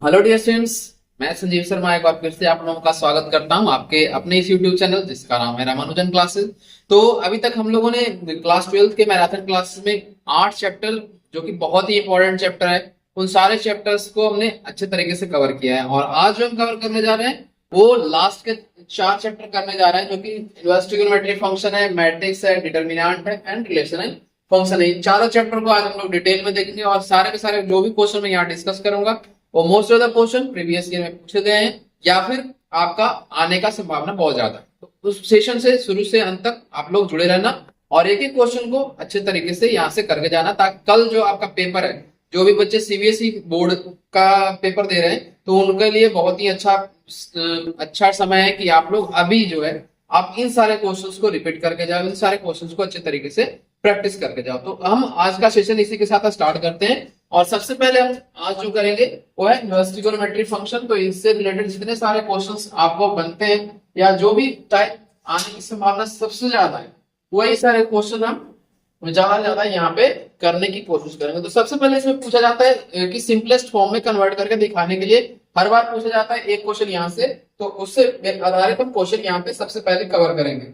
Hello dear students. मैं संजीव शर्मा एक बार फिर से आप लोगों का स्वागत करता हूं आपके अपने इस यूट्यूब चैनल जिसका नाम है रामानुजन क्लासेस। तो अभी तक हम लोगों ने क्लास 12 के मैराथन क्लासेस में 8 चैप्टर जो कि बहुत ही इंपॉर्टेंट चैप्टर है, उन सारे चैप्टर्स को हमने अच्छे तरीके से कवर किया है। और आज जो हम कवर करने जा रहे हैं वो लास्ट के 4 चैप्टर करने जा रहे हैं, जो कि इनवर्स ट्रिग्नोमेट्री फंक्शन है, मैट्रिक्स है, डिटर्मिनेंट है एंड रिलेशनल फंक्शन है। इन चारों चैप्टर को आज हम लोग डिटेल में देखेंगे और सारे के सारे जो भी क्वेश्चन मैं यहाँ डिस्कस करूंगा वो most of the question previous year में पूछे गए हैं या फिर आपका आने का संभावना बहुत ज्यादा है। तो उस सेशन से शुरू से अंत तक आप लोग जुड़े रहना और एक एक क्वेश्चन को अच्छे तरीके से यहाँ से करके जाना, ताकि कल जो आपका पेपर है, जो भी बच्चे सीबीएसई बोर्ड का पेपर दे रहे हैं, तो उनके लिए बहुत ही अच्छा समय है कि आप लोग अभी जो है आप इन सारे क्वेश्चंस को रिपीट करके जाओ, इन सारे क्वेश्चंस को अच्छे तरीके से प्रैक्टिस करके जाओ। तो हम आज का सेशन इसी के साथ स्टार्ट करते हैं और सबसे पहले हम आज जो करेंगे वो है इनवर्स ट्रिग्नोमेट्री फंक्शन। तो इससे रिलेटेड जितने सारे क्वेश्चंस आपको बनते हैं या जो भी टाइप आने की संभावना सबसे ज्यादा है, वही सारे क्वेश्चन हम ज्यादा यहाँ पे करने की कोशिश करेंगे। तो सबसे पहले इसमें पूछा जाता है कि सिंपलेस्ट फॉर्म में कन्वर्ट करके दिखाने के लिए हर बार पूछा जाता है एक क्वेश्चन यहाँ से, तो उससे आधारित हम क्वेश्चन यहाँ पे सबसे पहले कवर करेंगे।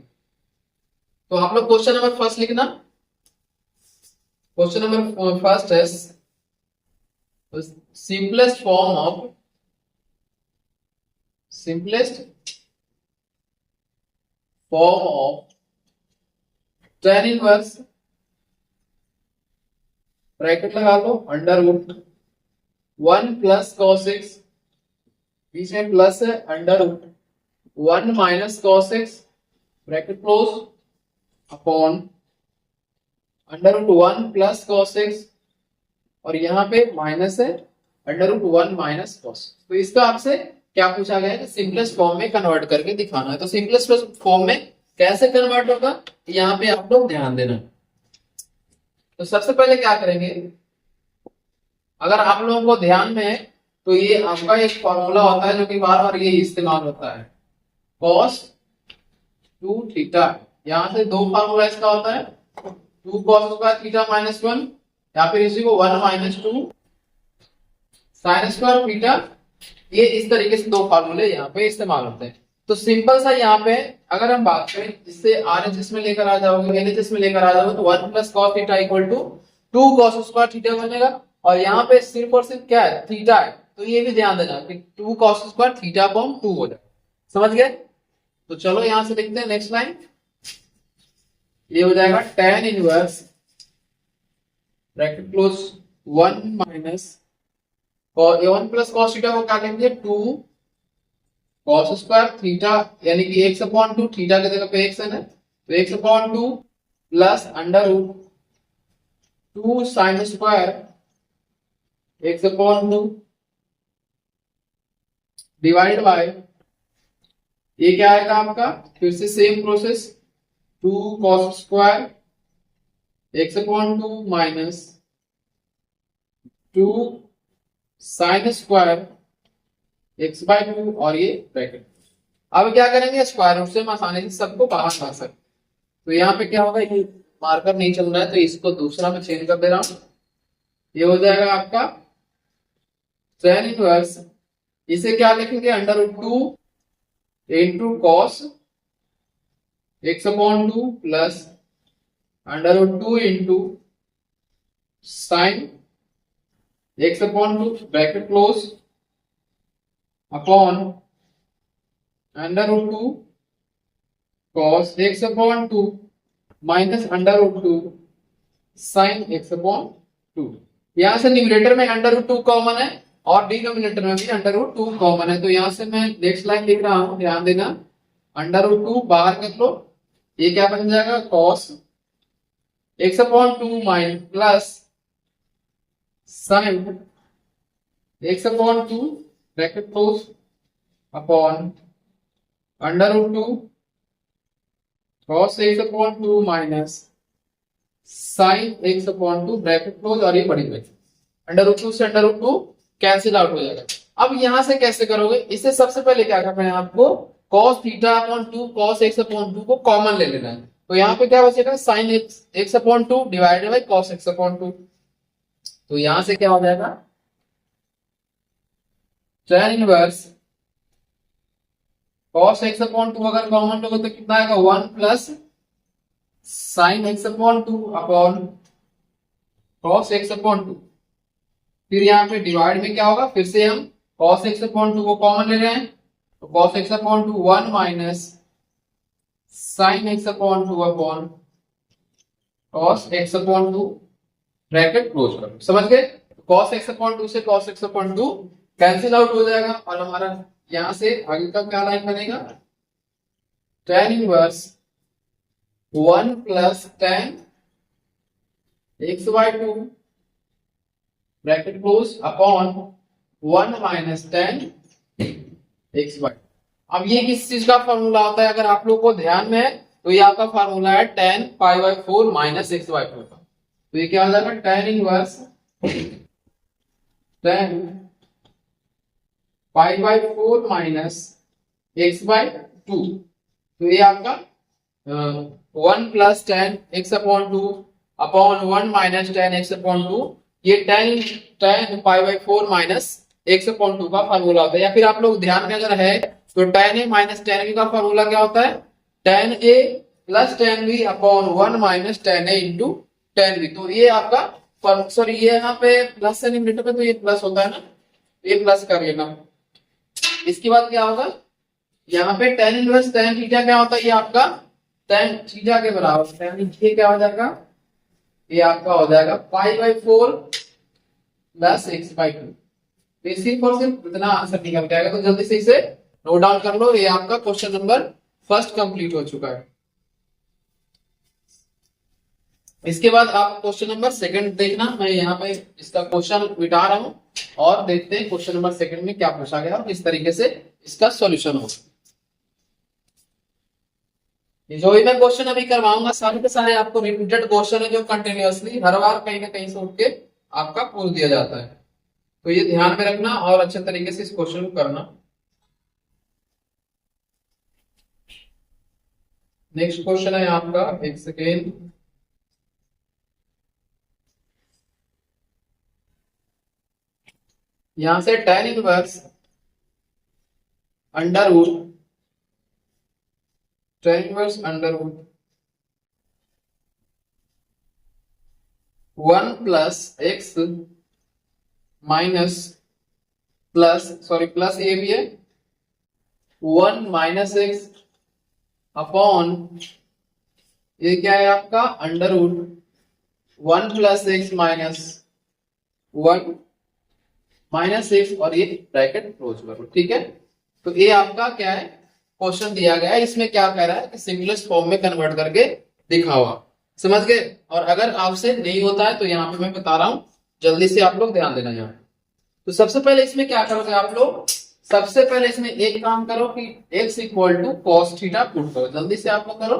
तो आप लोग क्वेश्चन नंबर फर्स्ट लिखना। क्वेश्चन नंबर फर्स्ट है simplest form of tan inverse, bracket लगा लो, under root 1 plus cos x, बीच में प्लस है, under root 1 minus cos x, bracket close, upon under root 1 plus cos x और यहाँ पे माइनस है, अंडर रूट 1 माइनस cos। तो इसका आपसे क्या पूछा गया है कि सिंपलेस्ट फॉर्म में कन्वर्ट करके दिखाना है। तो सिंपलेस्ट फॉर्म में कैसे कन्वर्ट होगा यहाँ पे आप लोग ध्यान देना। तो सबसे पहले क्या करेंगे, अगर आप लोगों को ध्यान में है तो ये आपका एक फॉर्मूला होता है जो कि बार बार ये इस्तेमाल होता है, cos 2 थीटा। यहाँ से दो फॉर्मूला इसका होता है, 2 cos स्क्वायर थीटा माइनस 1 या फिर इसी को 1 माइनस 2 साइन स्क्वायर थीटा। ये इस तरीके से दो फार्मूले यहाँ पे इस्तेमाल होते हैं। तो सिंपल सा यहाँ पे अगर हम बात करें, इससे आरएचएस में लेकर आ जाओगे, एलएचएस में लेकर आ जाओगे, तो 1 plus cos theta equal to 2 cos square theta बनेगा। और यहाँ पे सिर्फ और सिर्फ क्या है, थीटा है। तो ये भी ध्यान देना कि 2 cos स्क्वायर थीटा अपॉन 2 हो जाए। समझ गए? तो चलो यहाँ से लिखते हैं नेक्स्ट लाइन। ये हो जाएगा tan inverse bracket close 1 minus 1 plus cos theta को क्या कहेंगे, 2 cos स्क्वायर थीटा, यानी कि x अपॉन 2, थीटा की जगह पे x है ना, तो x upon 2 plus under root 2 sine square x upon 2 divide by, ये क्या आएगा आपका, फिर से same process, 2 cos square x upon 2 minus 2 sine square x bye 2 और ये ब्रैकेट। अब क्या करेंगे, स्क्वायर रूट से हम आसानी से सबको बाहर ला सकते। तो यहाँ पे क्या होगा, ये मार्कर नहीं चल रहा है तो इसको दूसरा में चेंज कर दे रहा हूं। ये हो जाएगा आपका tan इनवर्स, इसे क्या लिखेंगे, under root 2 into cos x upon 2 plus under root 2 into sine x upon 2 bracket close upon under root 2 cos x upon 2 minus under root 2 sine x upon 2। यहां से न्यूमरेटर में अंडर रूट 2 कॉमन है और denominator में भी under root 2 common है। तो यहां से मैं नेक्स्ट लाइन लिख रहा हूं, ध्यान देना, अंडर रूट 2 बाहर कर लो, ये क्या बन जाएगा, cos x upon 2 minus plus sine x upon 2 bracket close upon under root 2 cos x upon 2 minus sine x upon 2 bracket close और ये बड़ी ब्रैकेट, अंडर रूट 2 से अंडर रूट 2 कैंसिल आउट हो जाएगा। अब यहां से कैसे करोगे, इससे सबसे पहले क्या करना है आपको, cos theta upon 2 cos x upon 2 को कॉमन ले लेना है। तो यहाँ पे क्या बचेगा, sine x upon 2 divided by cos x upon 2। तो यहां से क्या हो जाएगा, tan inverse cos x upon 2 अगर कॉमन लोगे तो कितना आएगा 1 plus sin x upon 2 upon cos x upon 2। फिर यहाँ पे डिवाइड में क्या होगा, फिर से हम cos x अपॉन 2 को कॉमन ले रहे हैं, तो cos x upon 2 1 minus sin x upon 2 upon cos x upon 2 bracket close करो। समझ गए? cos x अपॉन 2 से cos x upon 2 cancel out हो जाएगा और हमारा यहां से आगे का क्या लाइन बनेगा, tan inverse 1 plus tan x bye 2 bracket close upon 1 minus tan x by. अब ये किस चीज का फॉर्मूला होता है, अगर आप लोगों को ध्यान में है तो ये आपका फॉर्मूला है tan pi by 4 minus x by 4 का। तो ये क्या हो जाएगा, tan inverse tan pi by 4 minus x bye 2। तो ये आपका 1 plus tan x upon 2 upon 1 minus tan x upon 2, ये tan pi by 4 minus x upon 2 का फॉर्मूला होता है। या फिर आप लोग ध्यान में अगर है तो tan a minus tan b का फॉर्मूला क्या होता है, tan a plus tan b upon 1 minus tan a into tan b। तो ये आपका सॉरी ये यहाँ पे प्लस है न्यूमरेटर पे, तो ये प्लस होता है ना, ये प्लस कर लेना। इसके बाद क्या होगा, यहाँ पे tan इनवर्स tan थीटा क्या होता है, ये आपका tan थीटा के बराबर, tan ये क्या हो जाएगा, ये आपका हो जाएगा pi by 4 plus x bye 2। तो इसी पर सिर्फ इतना आंसर निकल के आएगा, तो जल्दी से इसे नोट डाउन कर लो। ये आपका क्वेश्चन नंबर फर्स्ट कंप्लीट हो चुका है। इसके बाद आप क्वेश्चन नंबर सेकंड देखना, मैं यहाँ पे इसका क्वेश्चन मिटा रहा हूं और देखते हैं क्वेश्चन नंबर सेकंड में क्या पूछा गया और इस तरीके से इसका सॉल्यूशन होगा। जो भी मैं क्वेश्चन अभी करवाऊंगा सारे के सारे आपको रिपीटेड क्वेश्चन है, जो कंटिन्यूअसली हर बार कहीं ना कहीं से उठ के आपका पूछ दिया जाता है। तो ये ध्यान में रखना और अच्छे तरीके से इस क्वेश्चन को करना। नेक्स्ट क्वेश्चन है आपका, एक सेकेंड, यहां से tan inverse under root tan inverse under root 1 plus x minus plus sorry plus A भी है 1 माइनस एक्स अपॉन ये क्या है आपका under root 1 plus x minus 1 minus 6 और ये ब्रैकेट क्लोज करो। ठीक है, तो ये आपका क्या है क्वेश्चन दिया गया है, इसमें क्या कह रहा है कि सिंगुलर फॉर्म में कन्वर्ट करके दिखाओ। समझ गए? और अगर आपसे नहीं होता है तो यहाँ पे मैं बता रहा हूं, जल्दी से आप लोग ध्यान देना यहाँ। तो सबसे पहले इसमें क्या करोगे आप लोग, सबसे पहले इसमें एक काम करो कि x equal to cos theta put करो, जल्दी से आप लोग करो।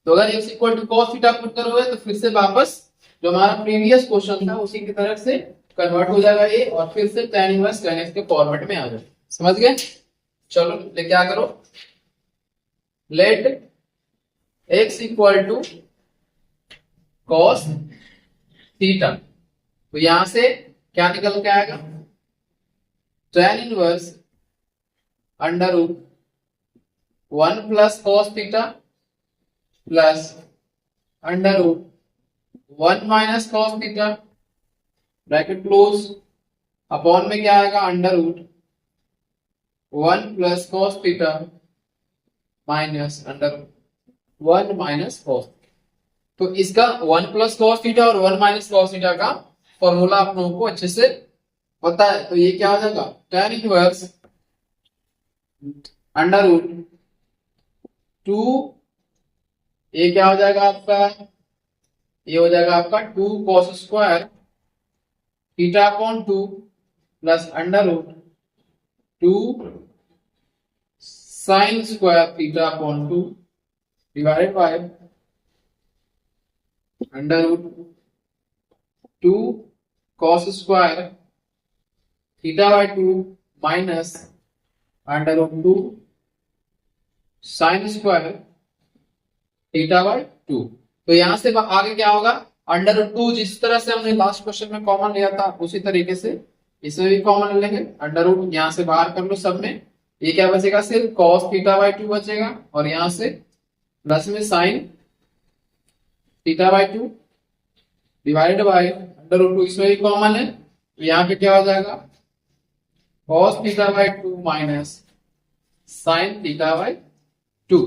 तो अगर x equal to cos theta put करोगे तो फिर से वापस जो हमारा प्रीवियस क्वेश्चन था उसी की तरफ से कन्वर्ट हो जाएगा ये, और फिर से tan इनवर्स tan x के फॉर्मेट में आ जाए। समझ गए? चलो ले क्या करो, let x equal to cos theta. तो यहां से क्या निकल के आएगा, tan inverse under root 1 plus cos theta plus under root 1 minus cos theta bracket close upon में क्या आएगा under root 1 plus cos theta minus under 1 minus cos. तो इसका 1 प्लस कॉस थीटा और 1 माइनस कॉस थीटा का formula आप लोगों को अच्छे से पता है। तो ये क्या हो जाएगा tan इनवर्स अंडर रूट 2, ये क्या हो जाएगा आपका, ये हो जाएगा आपका 2 cos square theta upon 2 plus under root 2 sine square theta upon 2 divided by under root 2 cos square theta by 2 minus under root 2 sine square theta by 2। तो यहां से आगे क्या होगा, अंडर रूट 2 जिस तरह से हमने लास्ट क्वेश्चन में कॉमन लिया था उसी तरीके से इसमें भी कॉमन लेंगे, अंडर रूट यहाँ से बाहर कर लो सब में, ये क्या बचेगा, सिर्फ कॉस थीटा बाई 2 बचेगा, और यहाँ से प्लस में sine theta by 2 divided by under root 2, इसमें भी कॉमन है, तो यहाँ पे क्या हो जाएगा, cos theta by 2 minus sign theta by 2।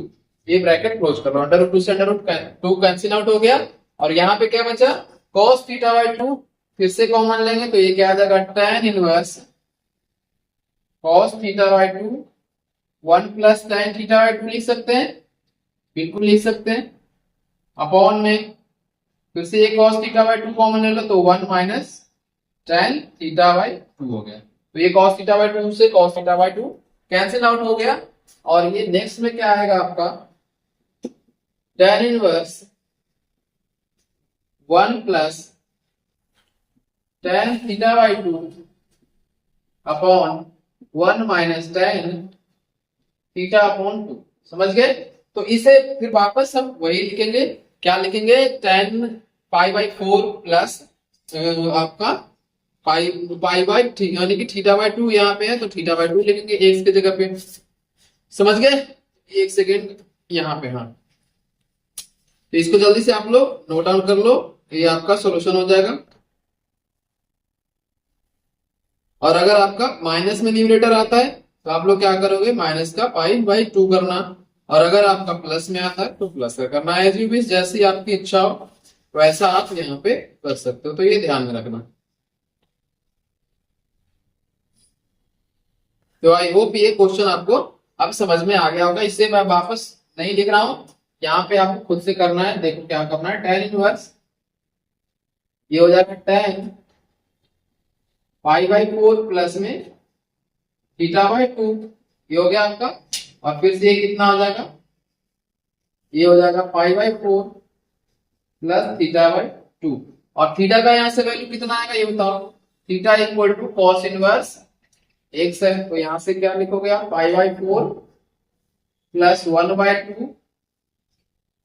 ये ब्रैकेट क्लोज कर लो, अंडर रूट 2 से अंडर रूट 2 कैंसिल आउट हो गया, और यहाँ पे क्या बचा, cos थीटा बाई 2 फिर से कॉमन लेंगे, तो ये क्या आ जाएगा, tan inverse cos theta by 2 1 plus tan theta by 2 लिख सकते हैं, बिल्कुल लिख सकते हैं, अपॉन में फिर से ये cos थीटा बाई 2 कॉमन ले लो, तो 1 माइनस tan थीटा बाई 2 हो गया, तो ये cos थीटा बाई 2 से cos theta by 2 cancel out हो गया, और ये नेक्स्ट में क्या आएगा आपका, tan inverse 1 plus tan theta by 2 upon 1 minus tan theta upon 2, समझ गए। तो इसे फिर वापस हम वही लिखेंगे, क्या लिखेंगे, tan पाई बाई 4 प्लस आपका पाई पाई बाई, यानी कि थीटा बाई 2 यहाँ पे है, तो थीटा बाई 2 लिखेंगे एक्स की जगह पे, समझ गए। एक सेकेंड यहाँ पे, हाँ, तो इसको जल्दी से आप लोग नोट डाउन कर लो, ये आपका सॉल्यूशन हो जाएगा। और अगर आपका माइनस में न्यूमरेटर आता है तो आप लोग क्या करोगे, माइनस का पाई बाई 2 करना, और अगर आपका प्लस में आता है तो प्लस का करना, एज यू विश, जैसी आपकी इच्छा हो वैसा आप यहाँ पे कर सकते हो, तो ये ध्यान में रखना। तो आई होप ये क्वेश्चन आपको अब समझ में आ गया होगा, इससे मैं वापस नहीं लिख रहा हूं, यहाँ पे आपको खुद से करना है। देखो क्या करना है, tan इनवर्स ये हो जाएगा tan पाई बाई 4 प्लस में थीटा बाई 2, ये हो गया आपका, और फिर से ये कितना हो जाएगा, ये हो जाएगा पाई बाई 4 प्लस थीटा बाई 2, और थीटा का यहाँ से वैल्यू कितना आएगा ये बताओ, theta equal to cos inverse x है, तो यहां से क्या लिखोगे आप, pi by 4 plus 1 by 2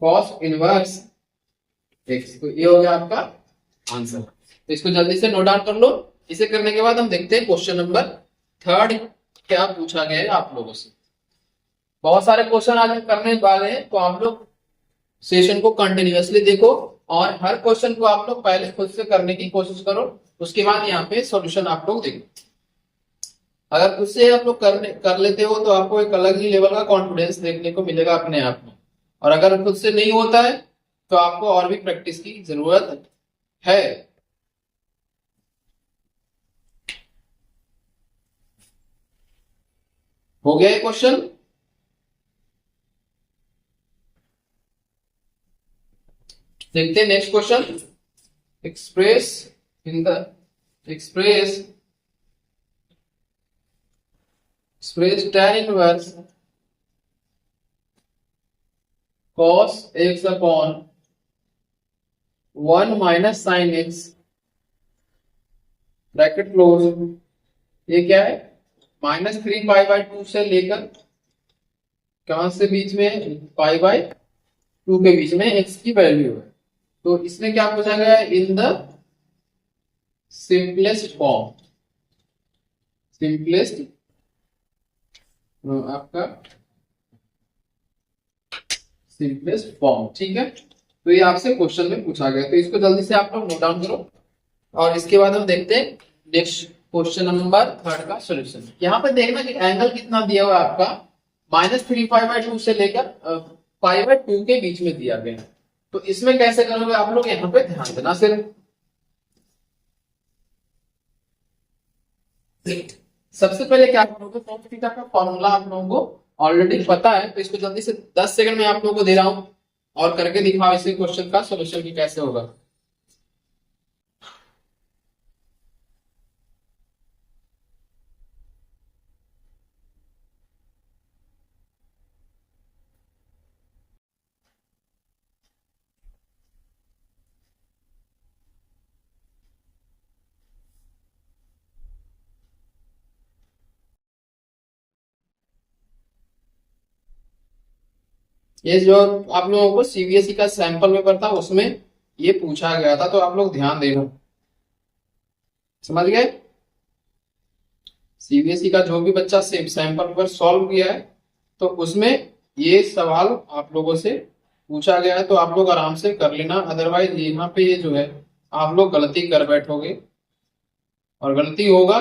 cos inverse x, तो ये हो गया आपका आंसर। तो इसको जल्दी से नोट डाउन कर लो। इसे करने के बाद हम देखते हैं क्वेश्चन नंबर 3 क्या पूछा गया है आप लोगों से। बहुत सारे क्वेश्चन आज हम करने वाले हैं, तो आप लोग सेशन को कंटिन्यूअसली देखो, और हर क्वेश्चन को आप लोग पहले खुद से करने की कोशिश करो, उसके बाद यहाँ पे सॉल्यूशन आप लोग देखो। अगर खुद से आप लोग कर लेते हो तो आपको एक अलग ही लेवल का कॉन्फिडेंस देखने को मिलेगा अपने आप में, और अगर खुद से नहीं होता है तो आपको और भी प्रैक्टिस की जरूरत है। हो गया क्वेश्चन, देखते हैं next question. Express in the express tan inverse cos x upon 1 minus sine x bracket close, ये क्या है, -3 पाई बाई 2 से लेकर कहां से बीच में, पाई बाई 2 के बीच में x की वैल्यू है, तो इसमें क्या पूछा गया है, in the simplest form, simplest आपका सिंपलेस्ट फॉर्म, ठीक है। तो ये आपसे क्वेश्चन में पूछा गया, तो इसको जल्दी से आप लोग नोट डाउन करो, और इसके बाद हम देखते हैं नेक्स्ट क्वेश्चन नंबर 3 का सॉल्यूशन। यहाँ पे देखना कि एंगल कितना दिया हुआ है आपका, -3 पाई बाई 2 से लेकर पाई बाई 2 के बीच में दिया गया है, तो इसमें कैसे करोगे आप लोग, यहाँ पे ध्यान देना सिर्फ। सबसे पहले क्या करोगे, cos थीटा का फॉर्मूला आप लोगों को ऑलरेडी पता है, तो इसको जल्दी से 10 सेकंड में आप लोगों को दे रहा हूं, और करके दिखाओ इसी क्वेश्चन का सॉल्यूशन की कैसे होगा। ये जो आप लोगों को सीबीएसई का सैंपल पेपर था उसमें ये पूछा गया था, तो आप लोग ध्यान देना, समझ गए। सीबीएसई का जो भी बच्चा सैंपल पेपर सॉल्व किया है तो उसमें ये सवाल आप लोगों से पूछा गया है, तो आप लोग आराम से कर लेना, अदरवाइज यहाँ पे ये जो है आप लोग गलती कर बैठोगे और गलती होगा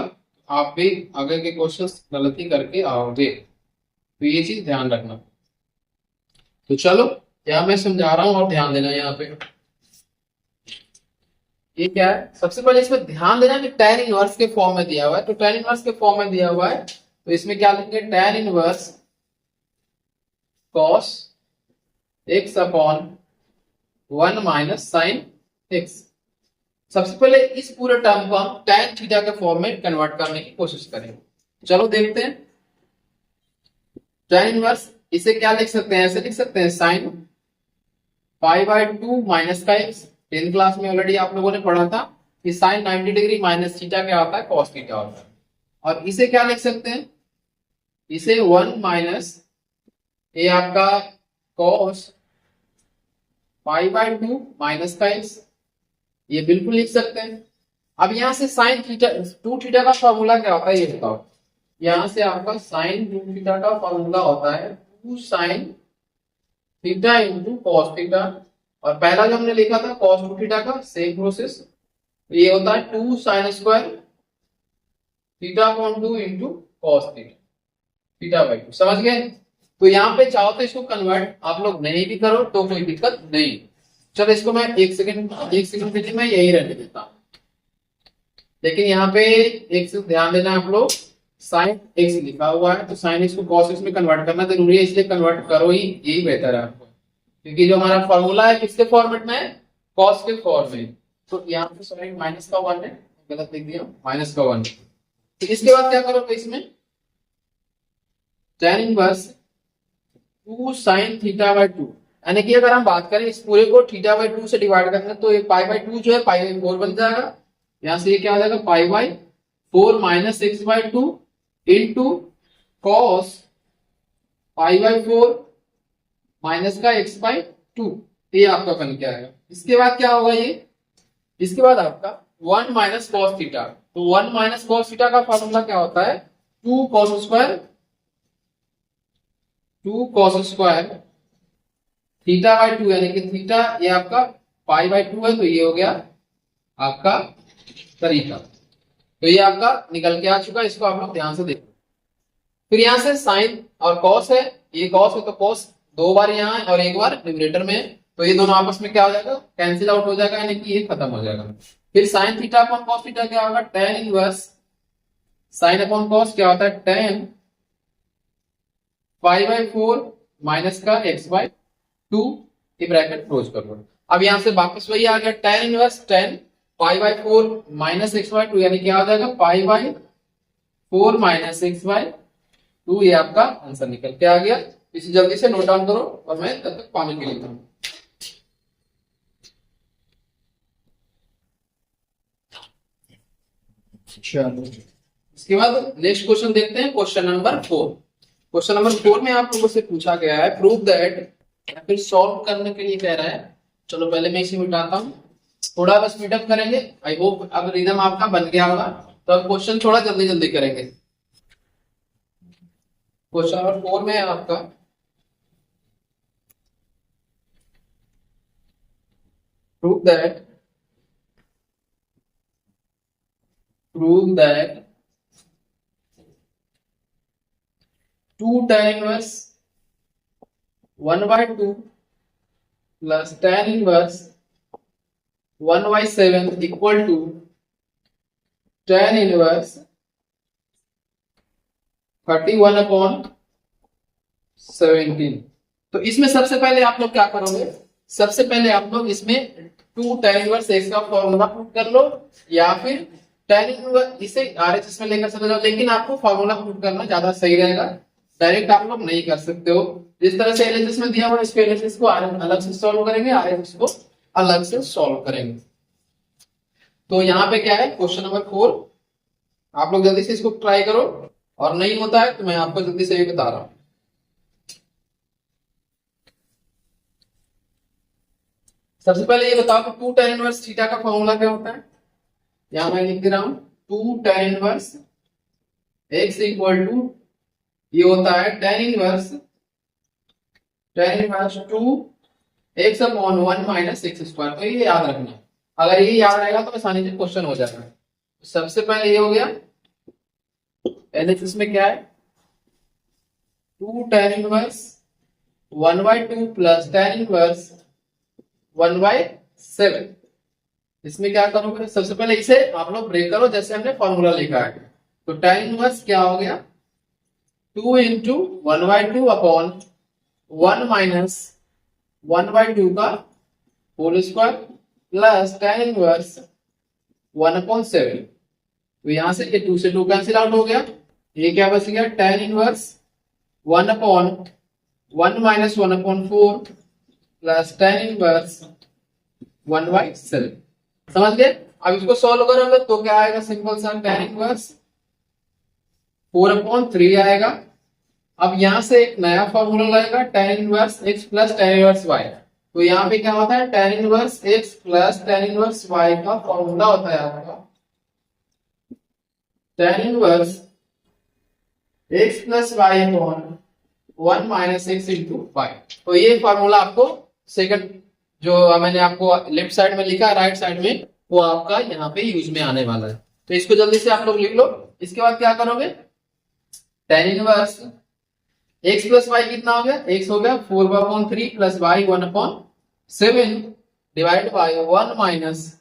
आप भी आगे के क्वेश्चंस गलती करके आओगे, तो ये चीज ध्यान रखना। तो चलो यहाँ मैं समझा रहा हूँ और ध्यान देना। यहाँ पे ये क्या है, सबसे पहले इसमें ध्यान देना कि tan इनवर्स के फॉर्म में दिया हुआ है, तो tan इनवर्स के फॉर्म में दिया हुआ है तो इसमें क्या लिखेंगे, tan inverse cos x upon 1 minus sine x। सबसे पहले इस पूरे टर्म को हम tan थीटा के फॉर्म में कन्वर्ट करने की कोशिश करेंगे। चलो देखते हैं। tan इनवर्स इसे क्या लिख सकते हैं, ऐसे लिख सकते हैं साइन पाई बाय 2 माइनस का x। 10th क्लास में ऑलरेडी आप लोगों ने पढ़ा था कि साइन 90 डिग्री माइनस थीटा क्या होता है, कॉस थीटा होता है। और इसे क्या लिख सकते हैं, इसे 1 माइनस ये आपका कॉस पाई बाय 2 माइनस का x, ये बिल्कुल लिख सकते हैं। अब यहां से साइन थीटा 2 थीटा का फॉर्मूला क्या होता है ये बताओ। यहां से आपका साइन 2 थीटा का फॉर्मूला होता है 2 sine theta into cos theta, और पहला जो हमने लिखा था cos 2 थीटा का सेम प्रोसेस, ये होता है 2 sine square theta upon 2 into cos theta, theta by 2। समझ गए। तो यहाँ पे चाहो तो इसको कन्वर्ट आप लोग नहीं भी करो तो कोई दिक्कत नहीं। चलो इसको मैं एक सेकंड के लिए मैं यही रहने देता हूँ, लेकिन यहाँ पे एक से ध्यान देना आप लोग, साइन एक्स लिखा हुआ है तो साइन एक्स को कॉस एक्स में कन्वर्ट करना जरूरी है, इसलिए कन्वर्ट करो ही, यही बेहतर है आपको, क्योंकि जो हमारा फॉर्मूला है किसके फॉर्मेट में है, कॉस के फॉर्म में। तो यहाँ पे सॉरी माइनस का 1 है, गलत लिख दिया, माइनस का 1। तो इसके बाद क्या करोगे, इसमें tan inverse 2 sine theta by 2, यानी कि अगर हम बात करें इस पूरे को थीटा बाय 2 से डिवाइड करना तो ये पाई बाय 2 जो है पाई बाय 4 बन जाएगा। यहां से ये क्या हो जाएगा, pi by 4 minus x by 2 into cos pi by 4 minus का x बाय 2, ये आपका बन के आएगा। इसके बाद क्या होगा ये, इसके बाद आपका 1 माइनस कॉस थीटा, तो 1 माइनस कॉस थीटा का फॉर्मूला क्या होता है, 2 कॉस स्क्वायर थीटा बाय 2, यानी कि थीटा ये आपका पाई बाय 2 है, तो ये हो गया आपका तरीका। तो ये आपका निकल के आ चुका है, इसको आप लोग ध्यान से देखो। फिर यहां से साइन और कॉस है, ये कॉस है तो कॉस 2 बार यहाँ है और 1 बार न्यूमरेटर में है, तो ये दोनों आपस में क्या हो जाएगा, कैंसिल आउट हो जाएगा, यानी कि ये खत्म हो जाएगा। फिर sine theta upon cos theta क्या होगा, tan inverse sine upon cos क्या होता है, tan पाई बाय 4 माइनस का x बाय 2, ये ब्रैकेट क्लोज कर लो। अब यहां से वापस वही आ गया, tan inverse tan pi by 4 minus x bye 2, यानी क्या हो जाएगा, pi by 4 minus x bye 2, ये आपका आंसर निकल के आ गया। इसे जल्दी से नोट डाउन करो और मैं तब तक पानी पी लेता हूं। चलो इसके बाद नेक्स्ट क्वेश्चन देखते हैं, क्वेश्चन नंबर 4। क्वेश्चन नंबर 4 में आप लोगों से पूछा गया है प्रूव दैट, या फिर सॉल्व करने के लिए कह रहा है। चलो पहले मैं इसे मिटाता हूँ, थोड़ा बस मीटअप करेंगे। आई होप अब रिदम आपका बन गया होगा, तो अब क्वेश्चन थोड़ा जल्दी जल्दी करेंगे। क्वेश्चन नंबर 4 में है आपका, prove that 2 tan inverse 1 by 2 plus tan inverse 1 by 7 equal to tan inverse 31 upon 17। तो इसमें सबसे पहले आप लोग क्या करोगे, सबसे पहले आप लोग इसमें 2 tan इनवर्स x का फॉर्मूला प्रूव कर लो, या फिर tan इनवर्स इसे RHS में लेकर चले जाओ, लेकिन आपको फॉर्मूला प्रूव करना ज्यादा सही रहेगा, डायरेक्ट आप लोग नहीं कर सकते हो। जिस तरह से LHS में दिया हुआ है, इसको LHS को अलग से सॉल्व करेंगे, RHS को अलग से सॉल्व करेंगे। तो यहाँ पे क्या है, क्वेश्चन नंबर 4, आप लोग जल्दी से इसको ट्राई करो, और नहीं होता है तो मैं आपको जल्दी से ये बता रहा हूं। सबसे पहले ये बताओ कि 2 tan इनवर्स थीटा का फॉर्मूला क्या होता है। यहां मैं लिख दे रहा हूं 2 tan inverse x equal to ये होता है tan inverse 2x upon 1 minus x square. तो ये याद रखना, अगर ये याद रहेगा तो आसानी से क्वेश्चन हो जाएगा। सबसे पहले ये हो गया, एलएचएस में क्या है 2 tan inverse 1/2 plus tan inverse 1/7। इसमें क्या करोगे, सबसे पहले इसे आप लोग ब्रेक करो जैसे हमने फॉर्मूला लिखा है। तो tan इनवर्स क्या हो गया 2 इंटू 1/2 अपॉन 1 माइनस 1/2 का whole square plus tan inverse 1/7। तो यहां से ये 2 से 2 कैंसिल आउट हो गया, ये क्या बच गया tan inverse 1 upon 1 minus 1/4 plus tan inverse 1/7। समझ गए। अब इसको सॉल्व करोगे तो क्या आएगा, सिंपल सा tan इनवर्स 4/3 आएगा। अब यहां से एक नया फॉर्मूला लगेगा tan inverse x plus tan inverse y। तो यहाँ पे क्या होता है tan inverse x plus tan inverse y का फॉर्मूला होता है आपका tan inverse x plus y upon 1 minus x into y। तो ये फॉर्मूला आपको सेकंड जो मैंने आपको लेफ्ट साइड में लिखा है राइट साइड में, वो आपका यहाँ पे यूज में आने वाला है। तो इसको जल्दी से आप लोग लिख लो। इसके बाद क्या करोगे, tan inverse x plus y कितना हो गया, x हो गया 4/3 plus y 1/7 divide by 1 minus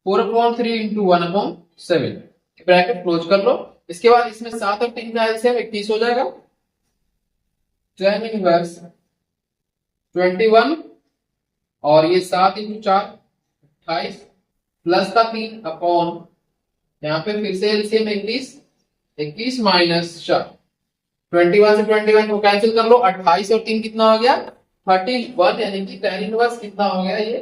4/3 into 1/7। Bracket close कर लो। इसके बाद इसमें 7 और 3 का एलसीएम 21 हो जाएगा। tan इनवर्स 21 और ये 7 इंटू 4 28 प्लस का 3 अपॉन यहाँ पे फिर से एलसीएम 21 माइनस 4 21 से 21 को कैंसिल कर लो। 28 और 3 कितना हो गया 31, यानी कि tan इनवर्स कितना हो गया ये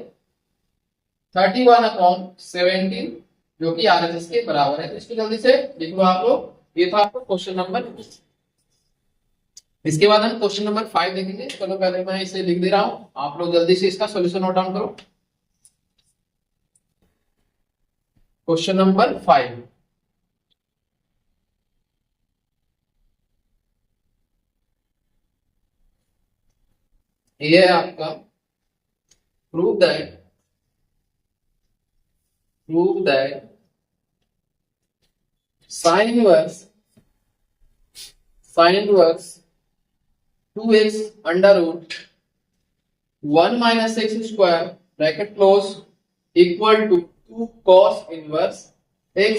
31/17 जो कि आरएचएस के बराबर है। तो इसको जल्दी से लिख लो आप लोग। ये था आपको क्वेश्चन नंबर। इसके बाद हम क्वेश्चन नंबर 5 देखेंगे। चलो पहले मैं इसे लिख दे रहा हूं, आप लोग जल्दी से इसका सॉल्यूशन नोट डाउन करो। क्वेश्चन नंबर 5, ये है आपका prove that sine inverse 2x under root 1 minus x square bracket close equal to 2 cos inverse x।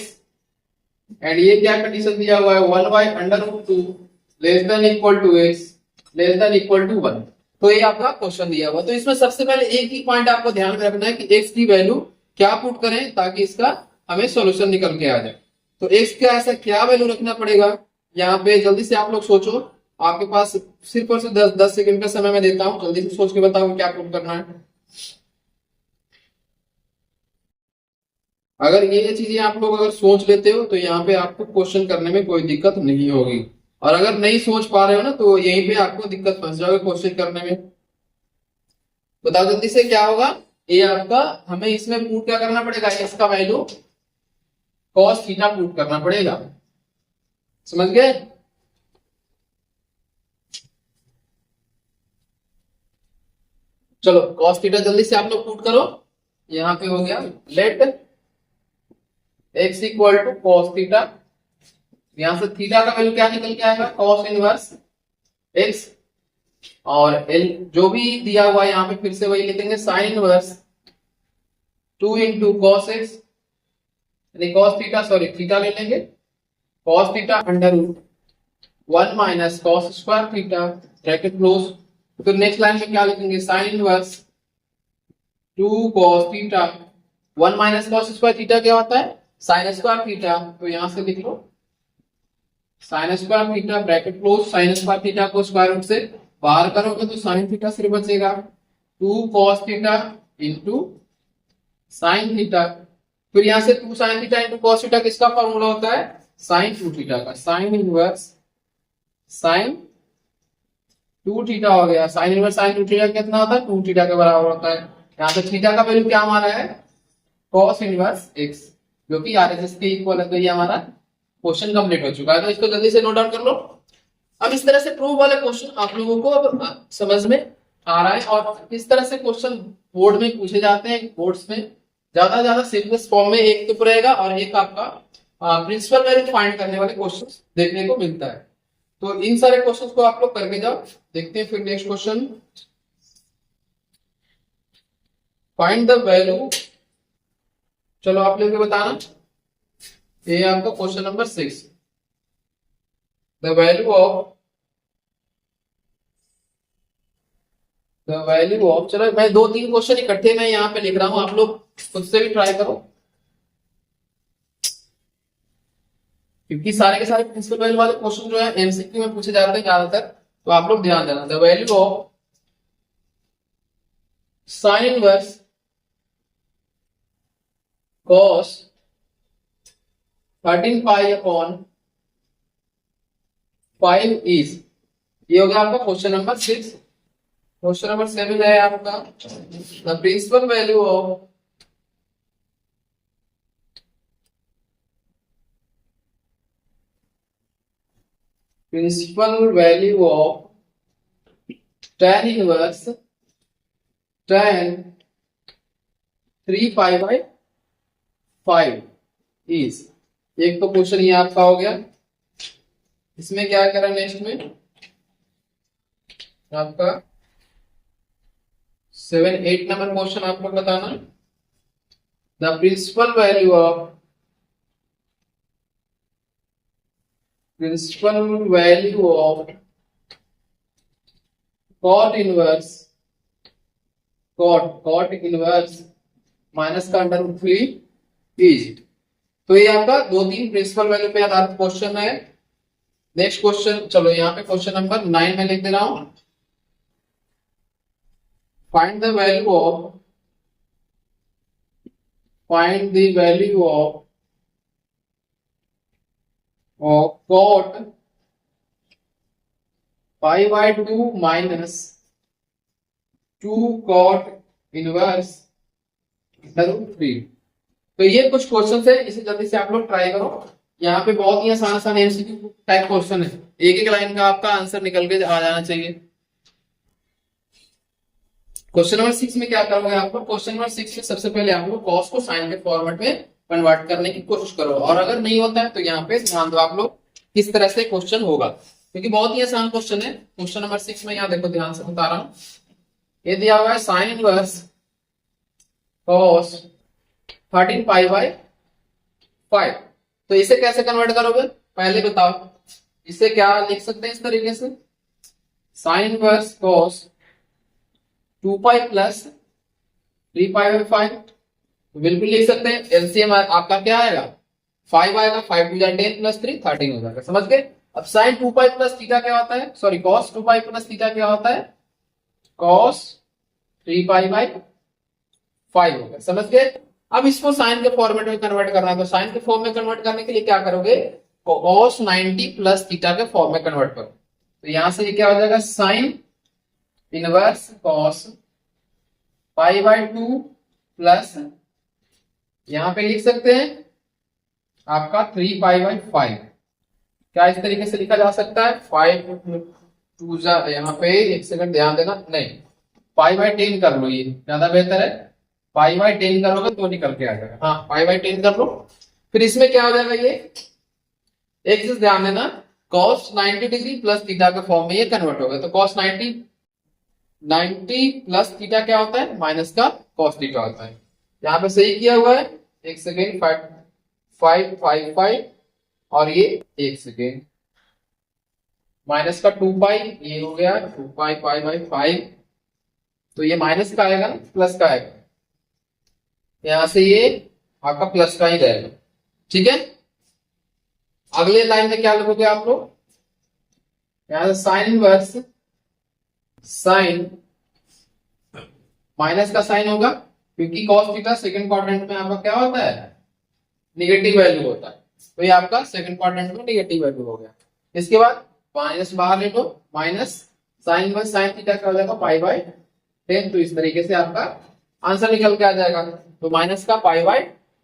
And ये क्या कंडीशन दिया हुआ है 1/√2 less than equal to x less than equal to 1। तो ये आपका क्वेश्चन दिया हुआ। तो इसमें सबसे पहले एक ही पॉइंट आपको ध्यान में रखना है कि x की वैल्यू क्या पुट करें ताकि इसका हमें सॉल्यूशन निकल के आ जाए। तो x का ऐसा क्या वैल्यू रखना पड़ेगा यहाँ पे, जल्दी से आप लोग सोचो। आपके पास सिर्फ और सिर्फ 10 सेकंड का समय मैं देता हूँ, जल्दी से सोच के बताओ क्या पुट करना है। अगर ये चीजें आप लोग अगर सोच लेते हो तो यहाँ पे आपको क्वेश्चन करने में कोई दिक्कत नहीं होगी। और अगर नहीं सोच पा रहे हो ना तो यहीं पे आपको दिक्कत फंस जाओगे क्वेश्चन करने में। बताओ जल्दी से क्या होगा। ये आपका हमें इसमें पुट क्या करना पड़ेगा, इसका वैल्यू cos थीटा पुट करना पड़ेगा। समझ गए। चलो cos थीटा जल्दी से आप लोग पुट करो। यहाँ पे हो गया let x equal to cos theta. यहां से थीटा का वैल्यू क्या निकल के आएगा cos इनवर्स x, और l जो भी दिया हुआ है यहाँ पे फिर से वही लिखेंगे sin inverse 2 into cos x, यानी cos थीटा सॉरी थीटा ले लेंगे cos theta under root 1 minus cos square theta bracket close. फिर नेक्स्ट लाइन में क्या लिखेंगे sin inverse 2 cos theta 1 minus cos square theta क्या होता है sin स्क्वायर थीटा। तो यहां से लिख लो sin square theta bracket close. sin square theta को स्क्वायर रूट से बाहर करोगे तो sin थीटा सिर्फ बचेगा 2 cos theta into sin theta. फिर यहां से 2 sin theta into cos theta किसका फॉर्मूला होता है sin 2 थीटा का। sin इनवर्स sin 2 थीटा हो गया। sin इनवर्स sin 2 थीटा कितना होता है 2 थीटा के बराबर होता है। यहाँ पे थीटा का वैल्यू क्या हमारा है cos इनवर्स x जो कि आरएचएस के इक्वल है। तो ये हमारा क्वेश्चन कंप्लीट हो चुका है, तो इसको जल्दी से नोट डाउन कर लो। अब इस तरह से प्रूफ वाले क्वेश्चन आप लोगों को अब समझ में आ रहा है, और इस तरह से क्वेश्चन बोर्ड में पूछे जाते हैं। बोर्ड्स में ज्यादा से ज्यादा सिंपलेस्ट फॉर्म में एक तो रहेगा और एक आपका प्रिंसिपल वैल्यू फाइंड करने वाले क्वेश्चन देखने को मिलता है। तो इन सारे क्वेश्चंस को आप लोग करके जाओ। देखते हैं फिर next question, find the value. चलो आप लोग बताना, ये आपका question number 6, the value of, चलो मैं 2-3 क्वेश्चन इकट्ठे मैं यहाँ पे लिख रहा हूं, आप लोग खुद से भी ट्राई करो, क्योंकि सारे के सारे प्रिंसिपल वैल्यू वाले क्वेश्चन जो है एमसीक्यू में पूछे जाते हैं ज्यादातर, तो आप लोग ध्यान देना। The value of sine inverse cos 13 pi upon 5 is, ये हो गया आपका क्वेश्चन नंबर 6। क्वेश्चन नंबर 7 है आपका, the principal value of tan inverse tan 3 pi by 5 is, एक तो क्वेश्चन ये आपका हो गया। इसमें क्या करा नेक्स्ट में आपका 7-8 नंबर क्वेश्चन आप लोग बताना, the principal value of cot inverse minus का √3 इज। तो ये आपका 2-3 प्रिंसिपल वैल्यू पे आधारित क्वेश्चन है। नेक्स्ट क्वेश्चन, चलो यहाँ पे क्वेश्चन नंबर 9 में लिख दे रहा हूं, find the value of cot pi by 2 minus 2 cot inverse √3। तो ये कुछ क्वेश्चन है, इसे जल्दी से आप लोग ट्राई करो। यहाँ पे बहुत ही आसान एमसीक्यू टाइप क्वेश्चन है, एक एक लाइन का आपका आंसर निकल के आ जाना चाहिए। क्वेश्चन नंबर 6 में क्या करोगे आपको, क्वेश्चन नंबर 6 में सबसे पहले आप लोग कॉस को साइन के फॉर्मेट में कन्वर्ट करने की कोशिश करो, और अगर नहीं होता है तो यहाँ पे ध्यान दो आप लोग किस तरह से क्वेश्चन होगा, क्योंकि बहुत ही आसान क्वेश्चन है। क्वेश्चन नंबर 6 में यहाँ देखो ध्यान से बता रहा हूं, ये दिया हुआ है sine inverse cos 13 pi by 5। तो इसे कैसे कन्वर्ट करोगे पहले बताओ, इसे क्या लिख सकते हैं इस तरीके से, sine inverse cos 2 pi plus 3 pi by 5, बिल्कुल लिख सकते हैं। एलसीएम आपका क्या आएगा, 5 आएगा, 5 2 10 प्लस 3 13 हो जाएगा, समझ गए। अब साइन 2 पाई प्लस थीटा क्या होता है, sorry cos 2 pi plus theta क्या होता है, cos 3 पाई बाय 5 होगा, समझ गए। अब इसको साइन के फॉर्मेट में कन्वर्ट करना है, तो साइन के फॉर्म में कन्वर्ट करने के लिए क्या करोगे, cos 90 प्लस थीटा के फॉर्म में कन्वर्ट करो। तो यहां से ये क्या हो जाएगा, sine inverse cos pi by 2 plus, यहां पे लिख सकते हैं आपका 3 पाई बाय 5। क्या इस तरीके से लिखा जा सकता है, 5 2 यहाँ पे एक सेकंड ध्यान देना, नहीं पाई बाय 10 कर लो, ये ज्यादा बेहतर है। पाई बाय 10 करोगे तो निकल के आ जाएगा, हाँ पाई बाय 10 कर लो। फिर इसमें क्या हो जाएगा, ये एक चीज ध्यान देना, cos 90 डिग्री प्लस थीटा के फॉर्म में ये कन्वर्ट होगा। तो cos 90 प्लस थीटा क्या होता है, माइनस का cos थीटा होता है। यहाँ पे सही किया हुआ है, एक सेकेंड 5 और ये एक सेकेंड माइनस का 2 पाई, ये हो गया 2 पाई पाई बाय 5, तो ये माइनस का आएगा प्लस का आएगा, यहां से ये आपका प्लस का ही रहेगा, ठीक है। अगले लाइन में क्या लिखोगे आप लोग, यहां से साइन इनवर्स, साइन माइनस का साइन होगा, क्योंकि cos थीटा सेकंड क्वाड्रेंट में आपका क्या होता है, निगेटिव वैल्यू होता है, तो ये आपका सेकंड क्वाड्रेंट में निगेटिव वैल्यू हो गया। इसके बाद माइनस बाहर ले लो, minus sine inverse sine theta क्या हो जाएगा, पाई बाय 10। तो इस तरीके से आपका आंसर निकल के आ जाएगा, तो माइनस का पाई बाय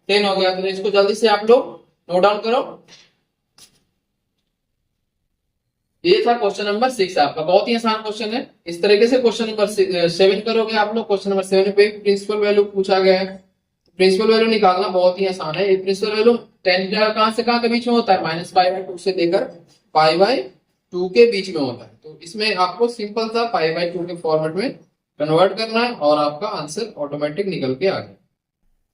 10 हो गया। तो इसको जल्दी से आप लोग नोट डाउन करो, ये था क्वेश्चन नंबर 6 आपका, बहुत ही आसान क्वेश्चन है। इस तरीके से क्वेश्चन नंबर 7 करोगे आप लोग। क्वेश्चन नंबर 7 पे प्रिंसिपल वैल्यू पूछा गया है। प्रिंसिपल वैल्यू निकालना बहुत ही आसान है। ये प्रिंसिपल वैल्यू टेन कहां से कहां के बीच में होता है, -π/2 से लेकर π/2 के बीच में होता है। तो इसमें आपको सिंपल सा π/2 के फॉर्मेट में कन्वर्ट करना है और आपका आंसर ऑटोमेटिक निकल के आ गया।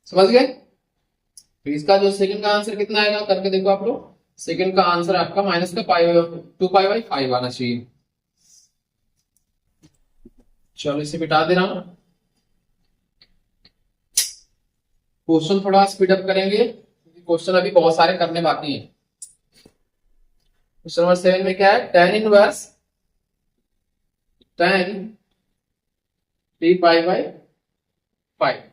समझ गए? तो इसका जो सेकंड का आंसर कितना आएगा करके देखो आप लोग। सेकंड का आंसर आपका -2π/5 आना चाहिए। चलो इसे मिटा दे रहा हूं। क्वेश्चन थोड़ा स्पीड अप करेंगे, क्वेश्चन अभी बहुत सारे करने बाकी हैं। क्वेश्चन नंबर 7 में क्या है, tan 3π/5।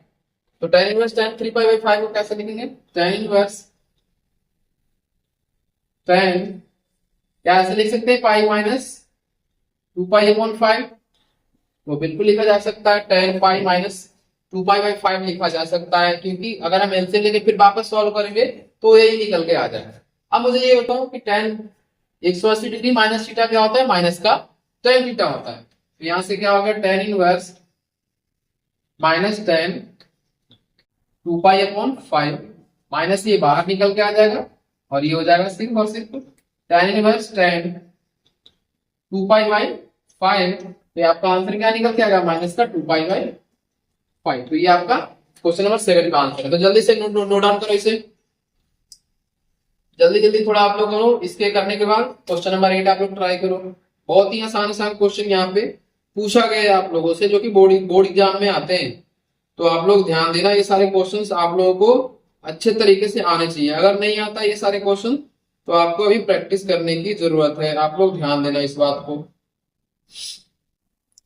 तो tan 3π/5 को कैसे लिखेंगे, tan क्या ऐसे लिख सकते हैं, π-2π/5। वो बिल्कुल लिखा जा सकता है, tan π-2π/5 लिखा जा सकता है, क्योंकि अगर हम एलसीएम लेके फिर वापस सॉल्व करेंगे तो यही निकल के आ जाएगा। अब मुझे ये बताओ कि tan 180 डिग्री माइनस थीटा क्या होता है, माइनस का tan थीटा होता है। तो यहां से क्या होगा, tan इनवर्स -tan 2π/5 माइनस ये बाहर निकल के आ जाएगा और ये हो जाएगा सिर्फ और सिर्फ tan इनवर्स tan 2π/5। तो आपका आंसर क्या निकल के आएगा, माइनस का 2π/5। तो ये आपका क्वेश्चन नंबर 7 का आंसर है। तो जल्दी से नोट डाउन करो इसे, जल्दी जल्दी थोड़ा आप लोग करो। इसके करने के बाद क्वेश्चन नंबर 8 आप लोग ट्राई करो। बहुत ही आसान आसान क्वेश्चन यहाँ पे पूछा गया है आप लोगों से, जो कि बोर्ड एग्जाम में आते हैं। तो आप लोग ध्यान देना, ये सारे क्वेश्चंस आप लोगों को अच्छे तरीके से आने चाहिए। अगर नहीं आता ये सारे क्वेश्चन तो आपको अभी प्रैक्टिस करने की जरूरत है। आप लोग ध्यान देना इस बात को।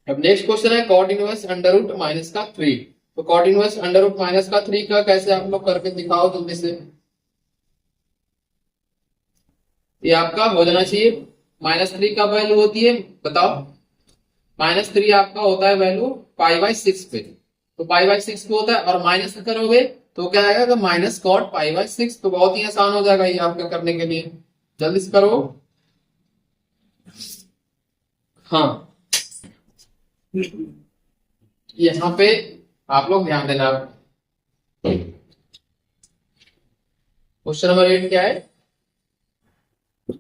अब नेक्स्ट क्वेश्चन है cot इनवर्स √-3। तो cot इनवर्स √-3 का कैसे आप लोग करके दिखाओ जल्दी से। ये आपका हो जाना चाहिए, -3 का वैल्यू होती है, बताओ। -3 आपका होता है वैल्यू π/6 पे। तो π/6 पे होता है और माइनस करोगे तो क्या आएगा, -cot π/6। तो बहुत ही आसान हो जाएगा ये आपका करने के लिए। जल्दी से करो। हाँ, यहाँ पे आप लोग ध्यान देना। क्वेश्चन नंबर 8 क्या है,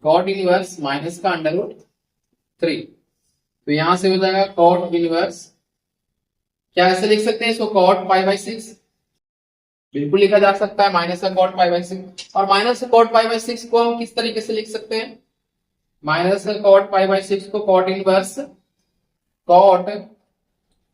cot इनवर्स माइनस का √3। तो यहां से हो जाएगा cot इनवर्स, क्या ऐसे लिख सकते हैं इसको, cot π/6 बिल्कुल लिखा जा सकता है, माइनस का cot π/6। और माइनस का cot π/6 को हम किस तरीके से लिख सकते हैं, माइनस का cot π/6 को cot इनवर्स cot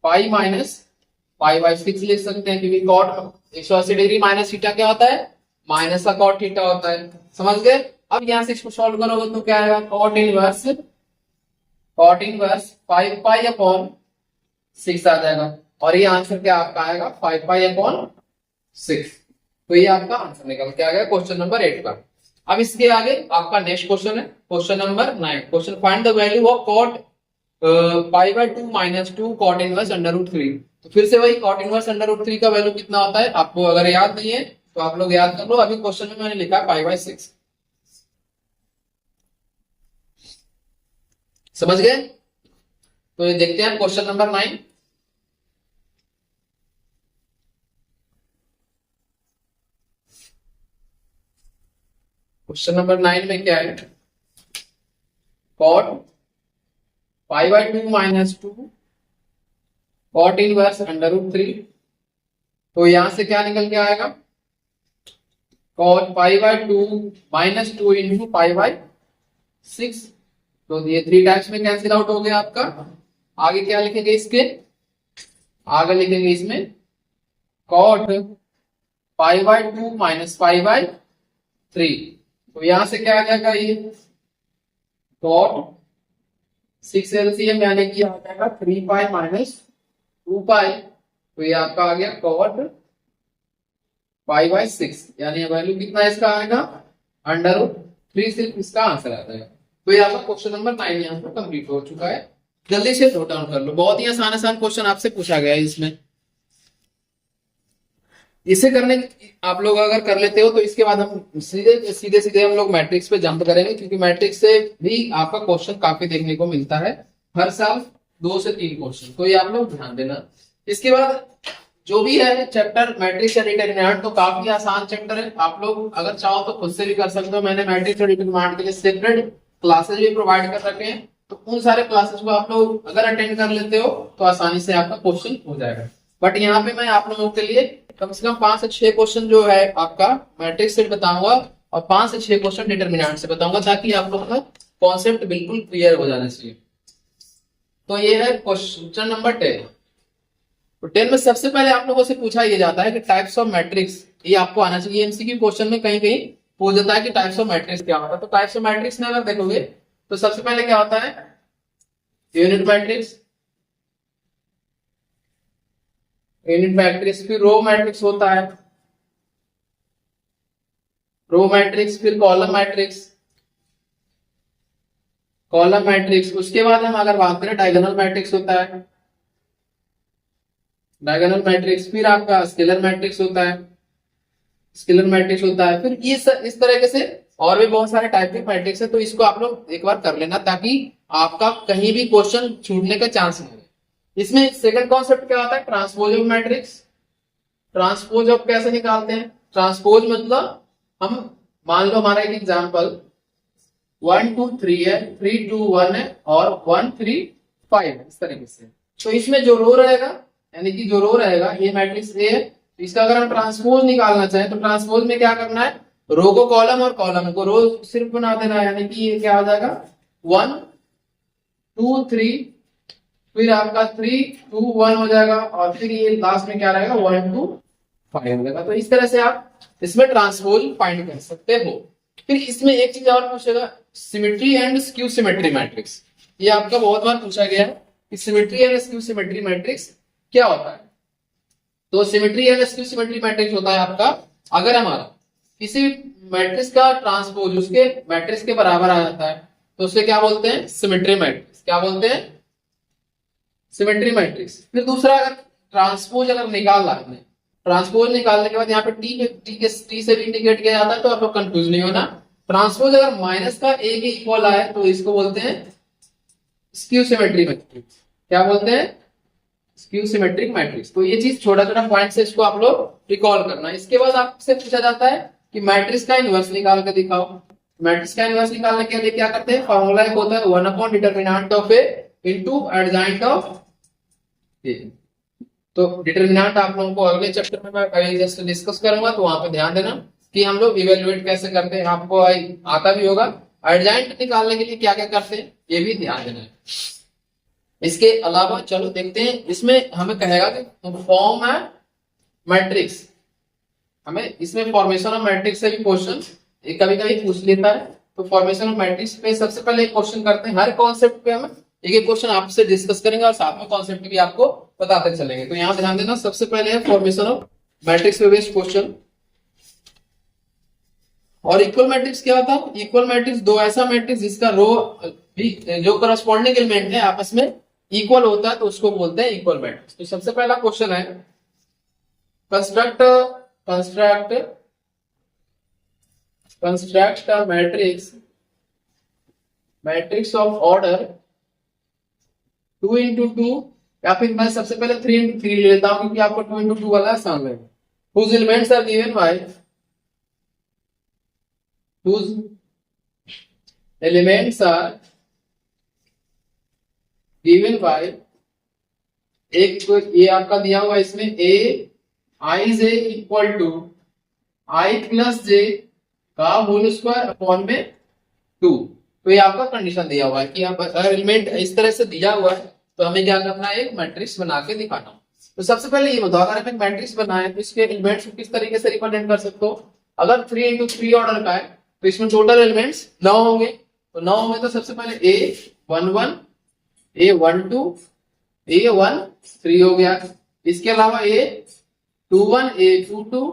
π-π/6 लिख सकते हैं, क्योंकि cot 180 डिग्री माइनस थीटा क्या होता है, माइनस का cot थीटा होता है। समझ गए? अब यहां से इसको सॉल्व करोगे तो क्या आएगा, cot इनवर्स 5π/6 आ जाएगा। और ये आंसर क्या आपका आएगा, 5π/6। तो ये आपका आंसर निकल के आ गया क्वेश्चन नंबर 8 का। अब इसके आगे आपका नेक्स्ट क्वेश्चन है question number 9। Question, find the value of cot π/2 - 2 cot inverse √3। तो फिर से वही cot इनवर्स √3 का वैल्यू कितना होता है, आपको अगर याद नहीं है तो आप लोग याद कर लो। अभी क्वेश्चन में मैंने लिखा π/6। समझ गए? तो ये देखते हैं क्वेश्चन नंबर 9। क्वेश्चन नंबर 9 में क्या है, cot π/2 - 2 cot इनवर्स √3। तो यहां से क्या निकल के आएगा, cot π/2 - 2 इंटू π/6। तो ये 3 टाइम्स में कैंसिल आउट हो गया आपका। आगे क्या लिखेंगे, इसके आगे लिखेंगे इसमें cot π/2 - π/3। तो यहां से क्या आ जाएगा, ये cot 6 LCM यानी कि आ जाएगा 3π - 2π। तो ये आपका आ गया cot π/6, यानी वैल्यू कितना इसका आएगा, √3। सिर्फ इसका आंसर आ जाएगा। तो ये आपका क्वेश्चन नंबर 9 यहाँ पर कंप्लीट हो चुका है। जल्दी से नोट डाउन कर लो, बहुत ही आसान आसान क्वेश्चन आपसे पूछा गया है इसमें। इसे करने आप लोग अगर कर लेते हो तो इसके बाद हम सीधे सीधे सीधे हम लोग मैट्रिक्स पे जंप करेंगे, क्योंकि मैट्रिक्स से भी आपका क्वेश्चन काफी देखने को मिलता है हर साल, 2 से 3 क्वेश्चन, तो ये आप लोग ध्यान देना। इसके बाद जो भी है चैप्टर मैट्रिक्स या डिटरमिनेंट, तो काफी आसान चैप्टर है, आप लोग अगर चाहो तो खुद से भी कर सकते हो। मैंने मैट्रिक्स और डिटरमिनेंट के लिए सेपरेट क्लासेस भी प्रोवाइड कर रखे हैं, तो उन सारे क्लासेस को आप लोग अगर अटेंड कर लेते हो तो आसानी से आपका क्वेश्चन हो जाएगा। बट यहाँ पे मैं आप लोगों के लिए कम से कम 5 से 6 क्वेश्चन जो है आपका मैट्रिक्स से बताऊंगा और 5 से 6 क्वेश्चन डिटरमिनेंट से बताऊंगा, ताकि आप लोगों का कॉन्सेप्ट बिल्कुल क्लियर हो जाना चाहिए। तो ये है क्वेश्चन नंबर 10। तो 10 में सबसे पहले आप लोगों से पूछा ये जाता है कि टाइप्स ऑफ मैट्रिक्स, ये आपको आना चाहिए। एमसीक्यू क्वेश्चन में कहीं कहीं पूछ जाता है कि टाइप्स ऑफ मैट्रिक्स क्या होता है। तो टाइप्स ऑफ मैट्रिक्स में अगर देखोगे तो सबसे पहले क्या होता है, यूनिट मैट्रिक्स, यूनिट मैट्रिक्स, फिर रो मैट्रिक्स होता है, रो मैट्रिक्स, फिर कॉलम मैट्रिक्स, कॉलम मैट्रिक्स। उसके बाद हम अगर बात करें डायगोनल मैट्रिक्स होता है, डायगोनल मैट्रिक्स, फिर आपका स्केलर मैट्रिक्स होता है, स्केलर मैट्रिक्स होता है। फिर इस तरीके से और भी बहुत सारे टाइप के मैट्रिक्स है, तो इसको आप लोग एक बार कर लेना ताकि आपका कहीं भी क्वेश्चन छूटने का चांस नहीं है। इसमें सेकंड कॉन्सेप्ट क्या होता है, transpose of matrix. Transpose of कैसे निकालते हैं, ट्रांसपोज मतलब हम मान लो हमारा एक एग्जांपल 1 2 3 है, 3 2 1 है और 1 3 5 है, इस तरीके से। तो इसमें जो रो रहेगा, यानी कि जो रो रहेगा ये मैट्रिक्स ए है, तो इसका अगर हम ट्रांसपोज निकालना चाहें तो ट्रांसपोज में क्या करना है, रो को कॉलम और कॉलम को रो सिर्फ बना देना है, यानी कि ये क्या हो जाएगा 1 2 3, फिर आपका 3 2 1 हो जाएगा और फिर ये लास्ट में क्या रहेगा 1 2 5 हो जाएगा। तो इस तरह से आप इसमें ट्रांसपोज फाइंड कर सकते हो। फिर इसमें एक चीज और पूछेगा, symmetry and skew symmetry matrix. ये आपका बहुत बार पूछा गया है कि symmetry and skew symmetry matrix क्या होता है। तो symmetry and skew symmetry matrix होता है आपका, अगर हमारा किसी मैट्रिक्स का ट्रांसपोज उसके मैट्रिक्स के बराबर आ जाता है तो उसे क्या बोलते हैं, सिमेट्री मैट्रिक्स। क्या बोलते हैं, सिमेट्री मैट्रिक्स। फिर दूसरा, अगर ट्रांसपोज अगर निकालना है, ट्रांसपोज निकालने के बाद यहाँ पे टी से भी इंडिकेट किया जाता है, तो आपको कंफ्यूज नहीं होना। ट्रांसपोज अगर माइनस का ए के इक्वल आए तो इसको बोलते हैं स्क्यू सिमेट्री मैट्रिक्स। क्या बोलते हैं, स्क्यू सिमेट्रिक मैट्रिक्स। तो ये चीज छोटा छोटा पॉइंट से इसको आप लोग रिकॉल करना। इसके बाद आपसे पूछा जाता है कि मैट्रिक्स का इनवर्स निकाल कर दिखाओ। मैट्रिक्स का इनवर्स निकालने के लिए क्या करते हैं, फॉर्मूला एक होता है 1 determinant of A into adjoint of A. तो डिटरमिनेंट आप लोगों को अगले चैप्टर में मैं जस्ट डिस्कस करूंगा, तो वहां पे ध्यान देना कि हम लोग इवेल्युएट कैसे करते हैं, आपको आता भी होगा। एडजॉइंट निकालने के लिए क्या क्या करते हैं ये भी ध्यान देना है। इसके अलावा चलो देखते हैं, इसमें हमें कहेगा कि फॉर्म है मैट्रिक्स, हमें इसमें फॉर्मेशन ऑफ मैट्रिक्स से भी क्वेश्चन कभी कभी पूछ लेता है। तो फॉर्मेशन ऑफ मैट्रिक्स पे सबसे पहले एक क्वेश्चन करते हैं। हर कॉन्सेप्ट पे हम एक एक क्वेश्चन आपसे डिस्कस करेंगे और साथ में कॉन्सेप्ट भी आपको बताते चलेंगे। तो यहाँ ध्यान देना, सबसे पहले है फॉर्मेशन ऑफ मैट्रिक्स पे बेस्ड क्वेश्चन। और इक्वल मैट्रिक्स क्या होता है, इक्वल मैट्रिक्स दो ऐसा मैट्रिक्स जिसका रो भी जो करस्पॉन्डिंग एलिमेंट है आपस में इक्वल होता है, तो उसको बोलते हैं इक्वल मैट्रिक्स। तो सबसे पहला क्वेश्चन है, construct a matrix of order 2 into 2, या फिर मैं सबसे पहले 3 into 3 ले लेता हूं क्योंकि आपको 2 into 2 वाला आसान लगेगा। whose elements are given by एक ये आपका दिया हुआ इसमें a I j equal to I plus j का होल स्क्वायर अपॉन में 2। तो ये आपका कंडीशन दिया हुआ है कि आप अगर एलिमेंट इस तरह से दिया हुआ है तो हमें क्या करना है, एक मैट्रिक्स बना के दिखाना। तो सबसे पहले ये बताओ, अगर हमें मैट्रिक्स बनाए तो इसके एलिमेंट्स को किस तरीके से रिप्रेजेंट कर सकते हो। अगर 3 into 3 ऑर्डर का है तो इसमें टोटल एलिमेंट्स 9 होंगे। तो 9 होंगे तो सबसे पहले A11 A12 A13 हो गया। इसके अलावा A21 A22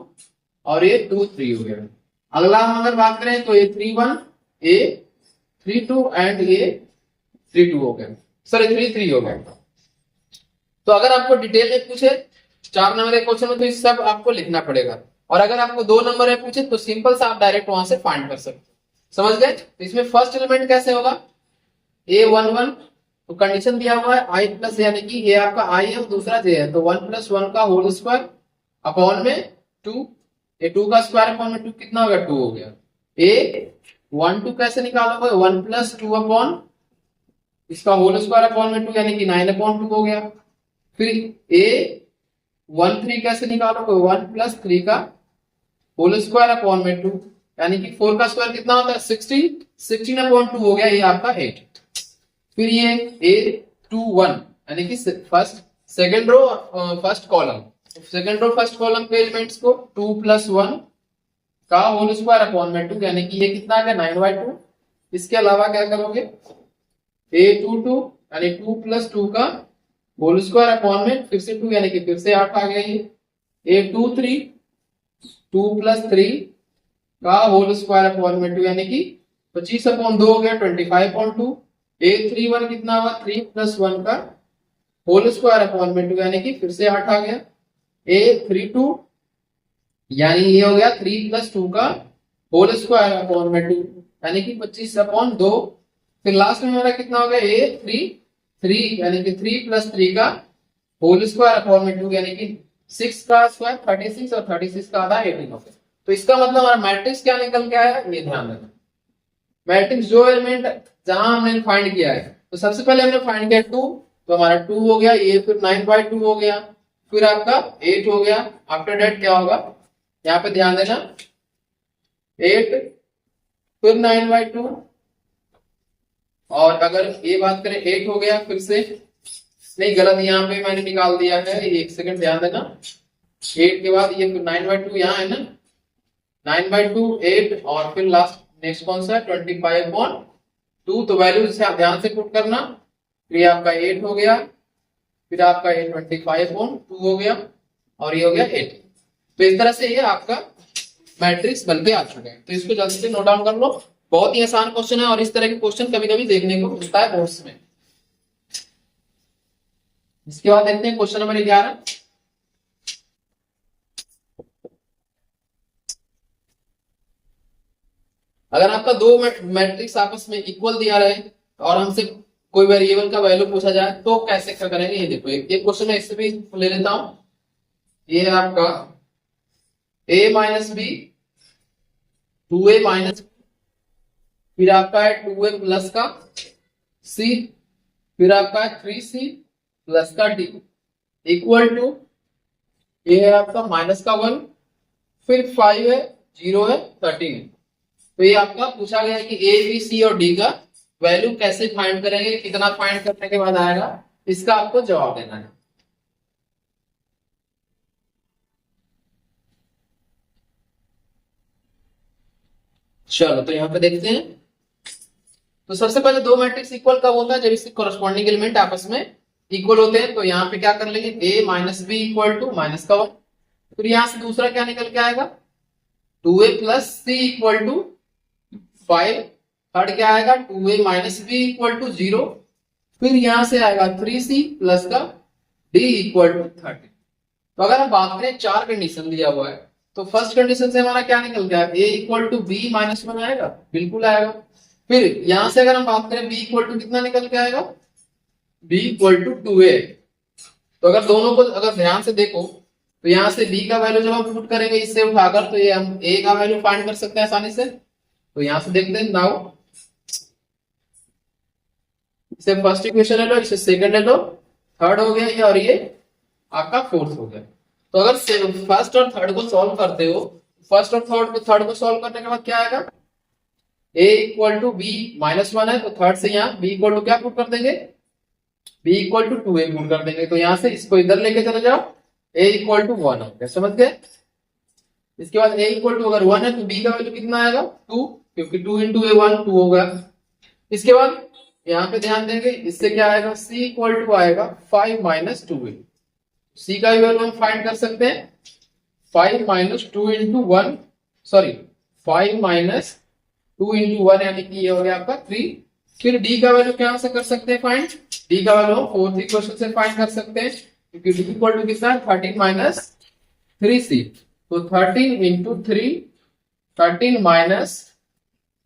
और A23 हो गया। अगला हम अगर बात करें तो A31 A32 एंड A32 हो गया, सॉरी 33 हो गया। तो अगर आपको डिटेल में पूछे 4 नंबर के क्वेश्चन में तो इस सब आपको लिखना पड़ेगा, और अगर आपको 2 नंबर में पूछे तो सिंपल सा आप डायरेक्ट वहां से फाइंड कर सकते हो। समझ गए? तो इसमें फर्स्ट एलिमेंट कैसे होगा, A11, तो कंडीशन दिया हुआ है i प्लस, यानी कि ये आपका i है और दूसरा j है, तो 1 प्लस 1 का होल स्क्वायर अपॉन में 2, ये 2 का स्क्वायर अपॉन में 2 कितना होगा, 2 हो गया। A12 कैसे निकालोगे, 1 प्लस 2 अपॉन इसका होल स्क्वायर अपॉन में 2, यानी कि 9 अपॉन 2 हो गया। फिर A13 कैसे निकालोगे, 1 प्लस 3 का होल स्क्वायर अपॉन में 2, यानी कि 4 का स्क्वायर कितना होता है, 16 अपॉन 2 हो गया, ये आपका 8। फिर ये A21 यानी कि first second row first column, second row first column के एलिमेंट्स को 2 प्लस 1 का होल स्क्वायर अपॉन में 2, यानी कि ये कितना आ गया, 9/2। इसके अलावा क्या करोगे, A22 यानी 2 प्लस 2 का होल स्क्वायर अपॉन में फिर से 2, यानी कि फिर से 8 आ गया। ये A23 2 प्लस 3 का होल स्क्वायर अपॉन में 2, यानी कि 25 अपॉन 2 हो गया, 25/2। A31 कितना हुआ, 3 प्लस 1 का होल स्क्वायर अपॉन में 2, यानी कि फिर से 8 आ गया। A32 यानी ये हो गया 3 प्लस 2 का होल स्क्वायर अपॉन में 2, यानी कि 25/2। फिर लास्ट में हमारा कितना हो गया, A33 यानी कि 3 प्लस 3 का होल स्क्वायर अपॉन में 2, यानी कि 6 का स्क्वायर 36 और 36 का आधा 18 हो गया। तो इसका मतलब हमारा मैट्रिक्स क्या निकल के आया, ये ध्यान रखना। मैट्रिक्स जो एलिमेंट जहां हमने फाइंड किया है, तो सबसे पहले हमने फाइंड किया 2, तो हमारा 2 हो गया, ये फिर 9/2 हो गया, फिर आपका 8 हो गया। आफ्टर दैट क्या होगा, यहाँ पे ध्यान देना, 8 फिर 9/2, और अगर ये बात करें 8 हो गया, फिर से नहीं, गलत यहाँ पे मैंने निकाल दिया है, एक सेकंड ध्यान देना। 8 के बाद ये फिर 9/2 यहाँ है ना, 9/2 8, और फिर लास्ट नेक्स्ट कौन सा है, 25/2। तो वैल्यू ध्यान से पुट करना, फिर ये आपका 8 हो गया, फिर आपका ये 25/2 हो गया, और ये हो गया 8। तो इस तरह से ये आपका मैट्रिक्स बन के आ चुका है। तो इसको जल्दी से नोट डाउन कर लो, बहुत ही आसान क्वेश्चन है, और इस तरह के क्वेश्चन कभी कभी देखने को मिलता है बोर्ड्स में। इसके बाद देखते हैं क्वेश्चन नंबर 11। अगर आपका दो मैट्रिक्स आपस में इक्वल दिया रहे और हमसे कोई वेरिएबल का वैल्यू पूछा जाए तो कैसे क्या करेंगे, ये देखो एक क्वेश्चन है, इससे भी ले लेता हूं। ये है आपका a minus B 2a minus, फिर आपका है 2a प्लस का c, फिर आपका है 3c प्लस का d इक्वल टू, ये है आपका माइनस का 1, फिर 5 है, 0 है, 13 है। तो ये आपका पूछा गया है कि ए बी सी और डी का वैल्यू कैसे फाइंड करेंगे, कितना फाइंड करने के बाद आएगा, इसका आपको जवाब देना है। चलो तो यहाँ पे देखते हैं। तो सबसे पहले दो मैट्रिक्स इक्वल कब होता है, जब इसके कॉरेस्पॉन्डिंग एलिमेंट आपस में इक्वल होते हैं। तो यहाँ पे क्या कर लेंगे, a minus b equal to minus का 1, फिर यहां से दूसरा क्या निकल के आएगा, 2a plus c equal to 5, third क्या आएगा, 2a minus b equal to 0, फिर यहां से आएगा 3c प्लस का d इक्वल टू 30। तो अगर हम बात करें, चार कंडीशन दिया हुआ है, तो फर्स्ट कंडीशन से हमारा क्या निकल गया, a equal to b minus 1 आएगा, बिल्कुल आएगा। फिर यहां से अगर हम बात करें b इक्वल टू कितना निकल के आएगा, b इक्वल टू 2a। तो अगर दोनों को अगर ध्यान से देखो, तो यहां से b का वैल्यू जब हम पुट करेंगे इससे उठाकर, तो ये हम a का वैल्यू फाइंड कर सकते हैं आसानी से। तो यहां से देखते हैं, नाउ इसे फर्स्ट इक्वेशन ले लो, इसे सेकंड ले लो, थर्ड हो गया ये, और ये आपका फोर्थ हो गया। तो अगर फर्स्ट और थर्ड को सॉल्व करते हो, फर्स्ट और थर्ड को सॉल्व करने के बाद क्या आएगा, a equal to b minus 1 है, तो थर्ड से यहाँ b इक्वल टू क्या पुट कर देंगे, b equal to 2a put कर देंगे। तो यहां से इसको इधर लेके चले जाओ, a इक्वल टू 1 हो गया, समझ गए। इसके बाद a इक्वल टू अगर 1 है तो b का वैल्यू कितना आएगा, 2, क्योंकि 2 इंटू ए 1 2 होगा। इसके बाद यहाँ पे ध्यान देंगे, इससे क्या आएगा, c इक्वल टू आएगा 5 माइनस 2a। c का वैल्यू हम फाइंड कर सकते हैं, 5 minus 2 into 1, sorry 5 minus 2 into 1, यानी कि ये हो गया आपका 3। फिर d का वैल्यू क्या से कर सकते हैं फाइंड, d का वैल्यू हम फोर्थ इक्वेशन से फाइंड कर सकते हैं, इक्वल टू कितना है 13 माइनस 3c। तो 13 इंटू 3, 13 माइनस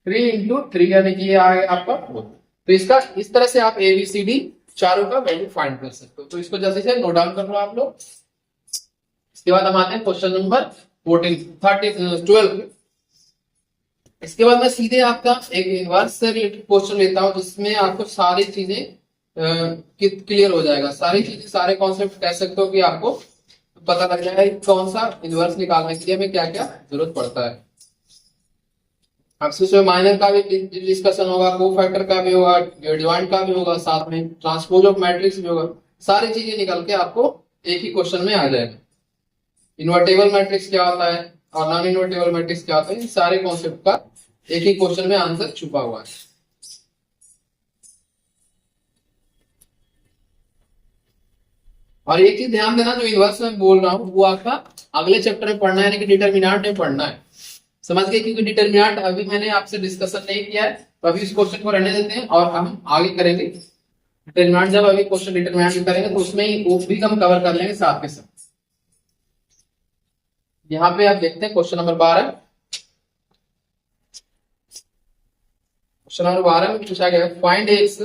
3 इंटू 3 यानी कि ये आ गया आपका 4। तो इसका इस तरह से आप ABCD चारों का वैल्यू फाइंड कर सकते हो। तो इसको जल्दी से नोट डाउन कर लो आप लोग। इसके बाद हम आते हैं क्वेश्चन नंबर 12। इसके बाद मैं सीधे आपका एक इनवर्स से रिलेटेड क्वेश्चन लेता हूं जिसमें आपको सारी चीजें क्लियर हो जाएगा। सारी चीजें, सारे कॉन्सेप्ट कह सकते हो कि आपको पता लग जाएगा कि कौन सा इनवर्स निकालने के लिए हमें क्या क्या जरूरत पड़ता है। आपसे इसमें माइनर का भी डिस्कशन होगा, को फैक्टर का भी होगा, डिवाइड का भी होगा, साथ में ट्रांसपोज ऑफ मैट्रिक्स भी होगा। सारी चीजें निकल के आपको एक ही क्वेश्चन में आ जाएगा। इन्वर्टेबल मैट्रिक्स क्या होता है और नॉन इन्वर्टेबल मैट्रिक्स क्या होता है, इन सारे कॉन्सेप्ट का एक ही क्वेश्चन में आंसर छुपा हुआ है। और एक चीज ध्यान देना, जो इनवर्स में बोल रहा हूं वो आपका अगले चैप्टर में पढ़ना है, यानी कि डिटरमिनेंट में पढ़ना है। समझ गए? क्योंकि डिटरमिनेंट अभी मैंने आपसे डिस्कशन नहीं किया है, तो अभी इस क्वेश्चन को रहने देते हैं और हम आगे करेंगे डिटरमिनेंट। जब अभी क्वेश्चन डिटरमिनेंट करेंगे तो उसमें ही वो भी हम कवर कर लेंगे साथ के साथ। यहाँ पे आप देखते हैं क्वेश्चन नंबर 12। क्वेश्चन नंबर 12 में पूछा गया फाइंड एक्स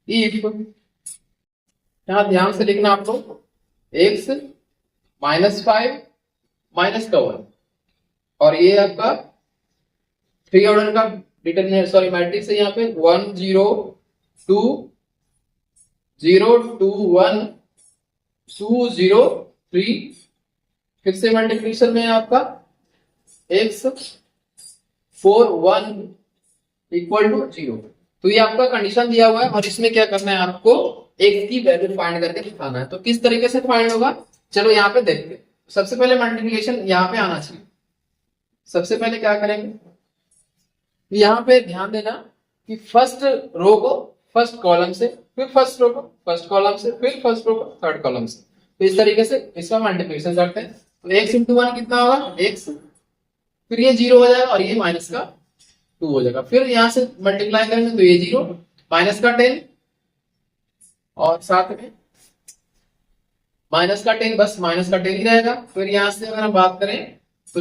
इफ, यहां ध्यान से लिखना आप लोग, एक्स -5 माइनस का 1, और ये आपका 3 ऑर्डर का डिटरमिनेंट सॉरी मैट्रिक्स है। यहाँ पे 1 0 2 0 2 1 2 0 3। फिर से मल्टीप्लिकेशन में आपका x 4 1 इक्वल टू 0। तो ये आपका कंडीशन दिया हुआ है और इसमें क्या करना है, आपको x की वैल्यू फाइंड करके दिखाना है। तो किस तरीके से फाइंड होगा, चलो यहाँ पे देखते हैं। सबसे पहले मल्टीप्लिकेशन यहाँ पे आना चाहिए। सबसे पहले क्या करेंगे, यहाँ पे ध्यान देना कि फर्स्ट रो को फर्स्ट कॉलम से, फिर फर्स्ट रो को फर्स्ट कॉलम से, फिर फर्स्ट रो को थर्ड कॉलम से। तो इस तरीके से इसका मल्टीप्लिकेशन करते हैं। तो x इंटू 1 कितना होगा x, फिर ये 0 हो जाएगा और ये माइनस का 2 हो जाएगा। फिर यहां से मल्टीप्लाई करेंगे तो ये 0 माइनस का 10 और साथ में माइनस का 10, बस माइनस का 10 ही रहेगा। फिर यहां से अगर हम बात करें तो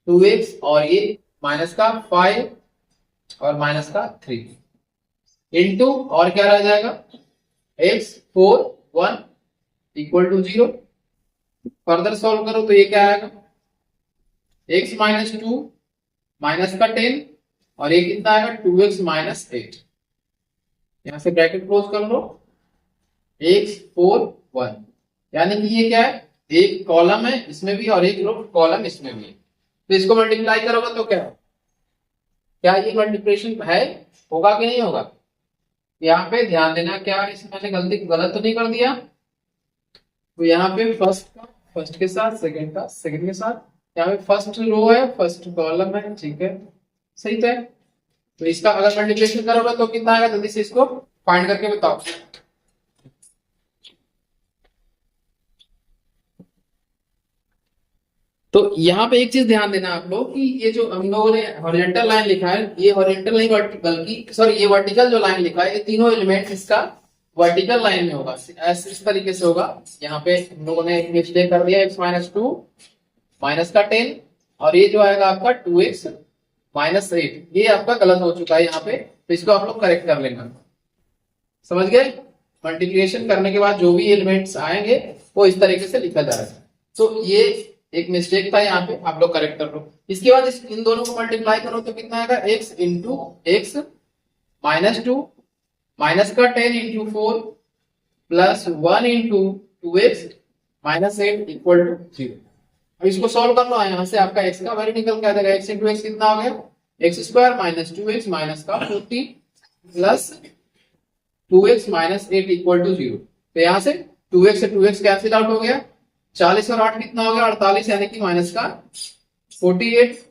2x और ये माइनस का 5 और माइनस का 3 इंटू और क्या रह जाएगा x 4 1 equal to 0। Further solve करो तो ये क्या आएगा, x माइनस 2 माइनस का 10 और ये कितना आएगा 2x माइनस 8। यहां से ब्रैकेट क्लोज कर लो, x 4 1, यानी कि ये क्या है, एक कॉलम है इसमें भी और एक रो कॉलम इसमें भी है। तो इसको मल्टीप्लाई करोगे तो क्या ये मल्टीप्लिकेशन है, होगा कि नहीं होगा। यहाँ पे ध्यान देना, क्या इसमें मैंने गलत तो नहीं कर दिया। तो यहाँ पे फर्स्ट के साथ, सेकंड का सेकंड के साथ, यहाँ पे फर्स्ट रो है फर्स्ट कॉलम है, ठीक है सही तो है। तो इसका अगर मल्टीप्लिकेशन करोगे तो कितना आएगा, जल्दी से इसको फाइंड करके बताओ। तो यहाँ पे एक चीज ध्यान देना आप लोग कि ये जो हम लोगों ने हॉरिजॉन्टल लाइन लिखा है, ये हॉरिजॉन्टल नहीं बल्कि सॉरी ये वर्टिकल जो लाइन लिखा है, ये तीनों एलिमेंट इसका वर्टिकल लाइन में होगा। ऐसे इस तरीके से होगा। यहाँ पे हम लोगों ने एक मिस्टेक कर दिया, x माइनस 2 माइनस का 10 और ये जो आएगा आपका 2x माइनस 8, ये आपका गलत हो चुका है यहाँ पे। तो इसको आप लोग करेक्ट कर लेना। समझ गए? मल्टीप्लिकेशन करने के बाद जो भी एलिमेंट्स आएंगे वो इस तरीके से लिखा जाएगा। तो ये एक मिस्टेक था यहाँ पे, आप लोग करेक्ट कर लो। इसके बाद इन दोनों को मल्टीप्लाई करो तो कितना आएगा, x into x minus 2 minus का 10 into 4 plus 1 into 2x minus 8 equal to 0। अब इसको सॉल्व कर लो, यहाँ से आपका x का वैल्यू निकल के आ जाएगा। x इंटू एक्स कितना हो गया, x square minus 2x minus का 40 plus 2x minus 8 equal to 0। तो यहाँ से 2x से 2x कैंसिल आउट हो गया, 40 और 8 कितना हो गया 48, यानी कि माइनस का 48।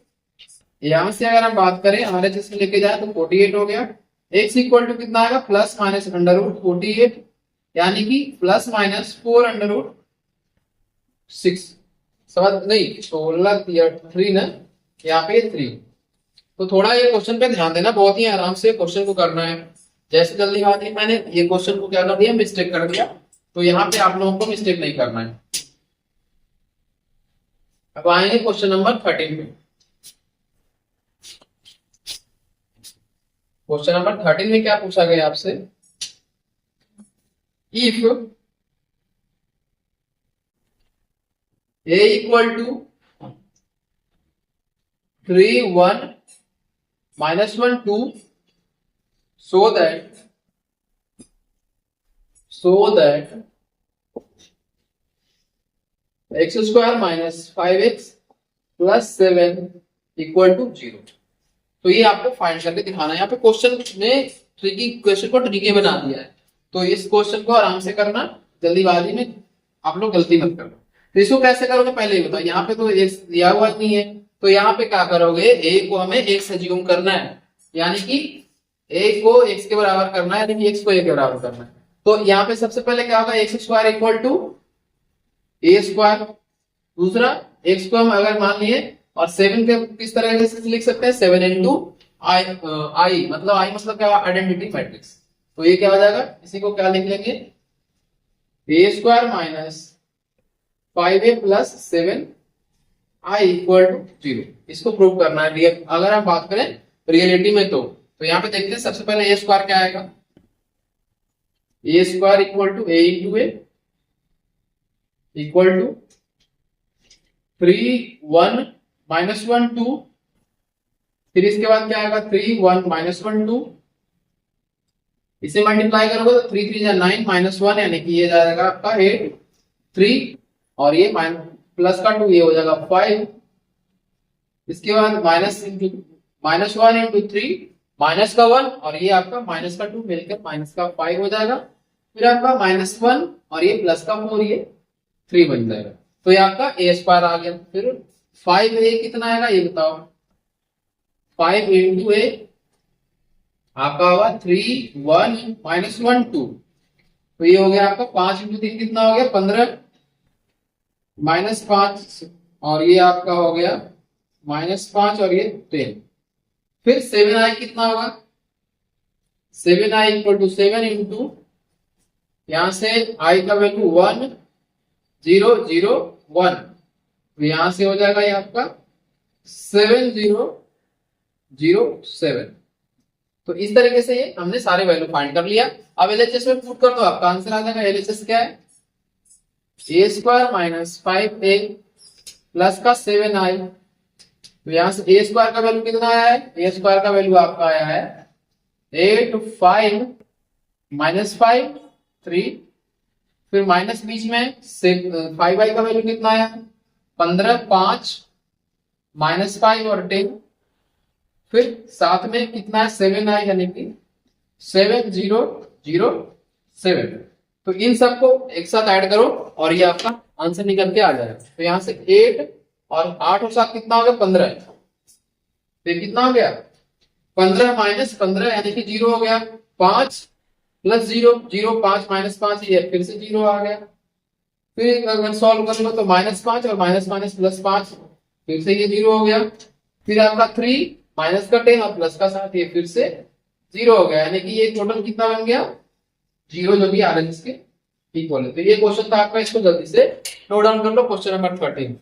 यहां से अगर हम बात करें RHS में लेके जाए तो 48 हो गया। x इक्वल टू कितना आएगा, प्लस माइनस अंडर रूट 48, यानी कि प्लस माइनस 4 अंडर रूट 6। समझ नहीं, 16 3 ना, यहाँ पे 3 तो थोड़ा ये क्वेश्चन पे ध्यान देना, बहुत ही आराम से क्वेश्चन को करना है। जैसे जल्दीबाजी मैंने ये क्वेश्चन को क्या कर दिया, मिस्टेक कर दिया, तो यहाँ पे आप लोगों को मिस्टेक नहीं करना है। अब आएंगे क्वेश्चन नंबर 13 पे। क्वेश्चन नंबर 13 में क्या पूछा गया आपसे, if a equal to 3 1 minus 1 2 so that x square minus 5x plus 7 equal to 0। तो ये आपको फाइंड करके दिखाना है। यहाँ पे क्वेश्चन में क्वेश्चन को ट्रिकी बना दिया है, तो इस क्वेश्चन को आराम से करना, जल्दीबाजी में आप लोग गलती मत करना। तो इसको कैसे करोगे पहले ही बताओ। यहाँ पे तो x दिया हुआ नहीं है, तो यहाँ पे क्या करोगे, a को हमें x एज्यूम करना है, यानी कि a को x के बराबर करना है, यानी कि x को a के बराबर करना है। तो यहाँ पे सबसे पहले क्या होगा, x square equal to a square. दूसरा x को हम अगर मान लिए, और 7 के किस तरह से लिख सकते हैं, 7 इंटू आई, मतलब आई मतलब क्या, आइडेंटिटी मैट्रिक्स। तो ये क्या हो जाएगा, इसी को क्या लिख लेंगे, a square minus 5a plus 7i equal to 0। इसको प्रूव करना है रियल, अगर हम बात करें रियलिटी में। तो यहाँ पे देखते हैं, सबसे पहले a स्क्वायर क्या आएगा, a square equal to a into a equal to 3 1 minus 1 2, फिर इसके बाद क्या आएगा 3 1 माइनस 1 2, इसे मल्टीप्लाई करोगे तो 3 3 9 माइनस 1, यानी कि ये जाएगा आपका 8 3, और ये प्लस का 2, ये हो जाएगा 5। इसके बाद माइनस 1 इंटू 3, माइनस का 1 और ये आपका माइनस का 2 मिलकर माइनस का 5 हो जाएगा। फिर आपका माइनस 1 और ये प्लस का 4, ये 3 बन जाएगा। तो ये आपका a स्क्वायर आ गया। फिर 5a कितना आएगा ये बताओ, 5 इंटू a आपका होगा 3 1 माइनस 1 2, तो ये हो गया आपका 5 इंटू 3 कितना हो गया 15 माइनस 5, और ये आपका हो गया माइनस 5 और ये 10। फिर 7i कितना होगा, 7i इक्वल टू 7 इंटू, यहां से i का वैल्यू 1 0 0 1, तो यहां से हो जाएगा ये आपका 7 0 0 7। तो इस तरीके से हमने सारे वैल्यू फाइंड कर लिया। अब एलएचएस में पुट कर दो, आपका आंसर आ जाएगा। एलएचएस क्या है, a square minus 5a plus का 7i। तो यहां से a स्क्वायर का वैल्यू कितना आया है, a स्क्वायर का वैल्यू आपका आया है 8 5 माइनस 5 3, फिर माइनस बीच में 5i का वैल्यू कितना आया 15 5 माइनस 5 और 10, फिर साथ में कितना है 7i, यानी कि 7 0 0 7। तो इन सबको एक साथ ऐड करो और ये आपका आंसर निकल के आ जाएगा। तो यहां से 8 और 8 और 7 कितना हो गया 15, तो ये कितना हो गया 15 माइनस 15 यानी कि 0 हो गया। 5 प्लस 0 0 5 माइनस 5, ये फिर से 0 आ गया। फिर अगर सॉल्व कर लो तो माइनस 5 और माइनस माइनस प्लस 5, फिर से ये 0 हो गया। फिर आपका 3 माइनस का 10 और प्लस का 7, ये फिर से 0 हो गया, यानी कि ये टोटल कितना बन गया 0, जो भी आ रहा है इसके इक्वल है। तो ये क्वेश्चन था आपका, इसको जल्दी से नोट डाउन कर लो, क्वेश्चन नंबर 13।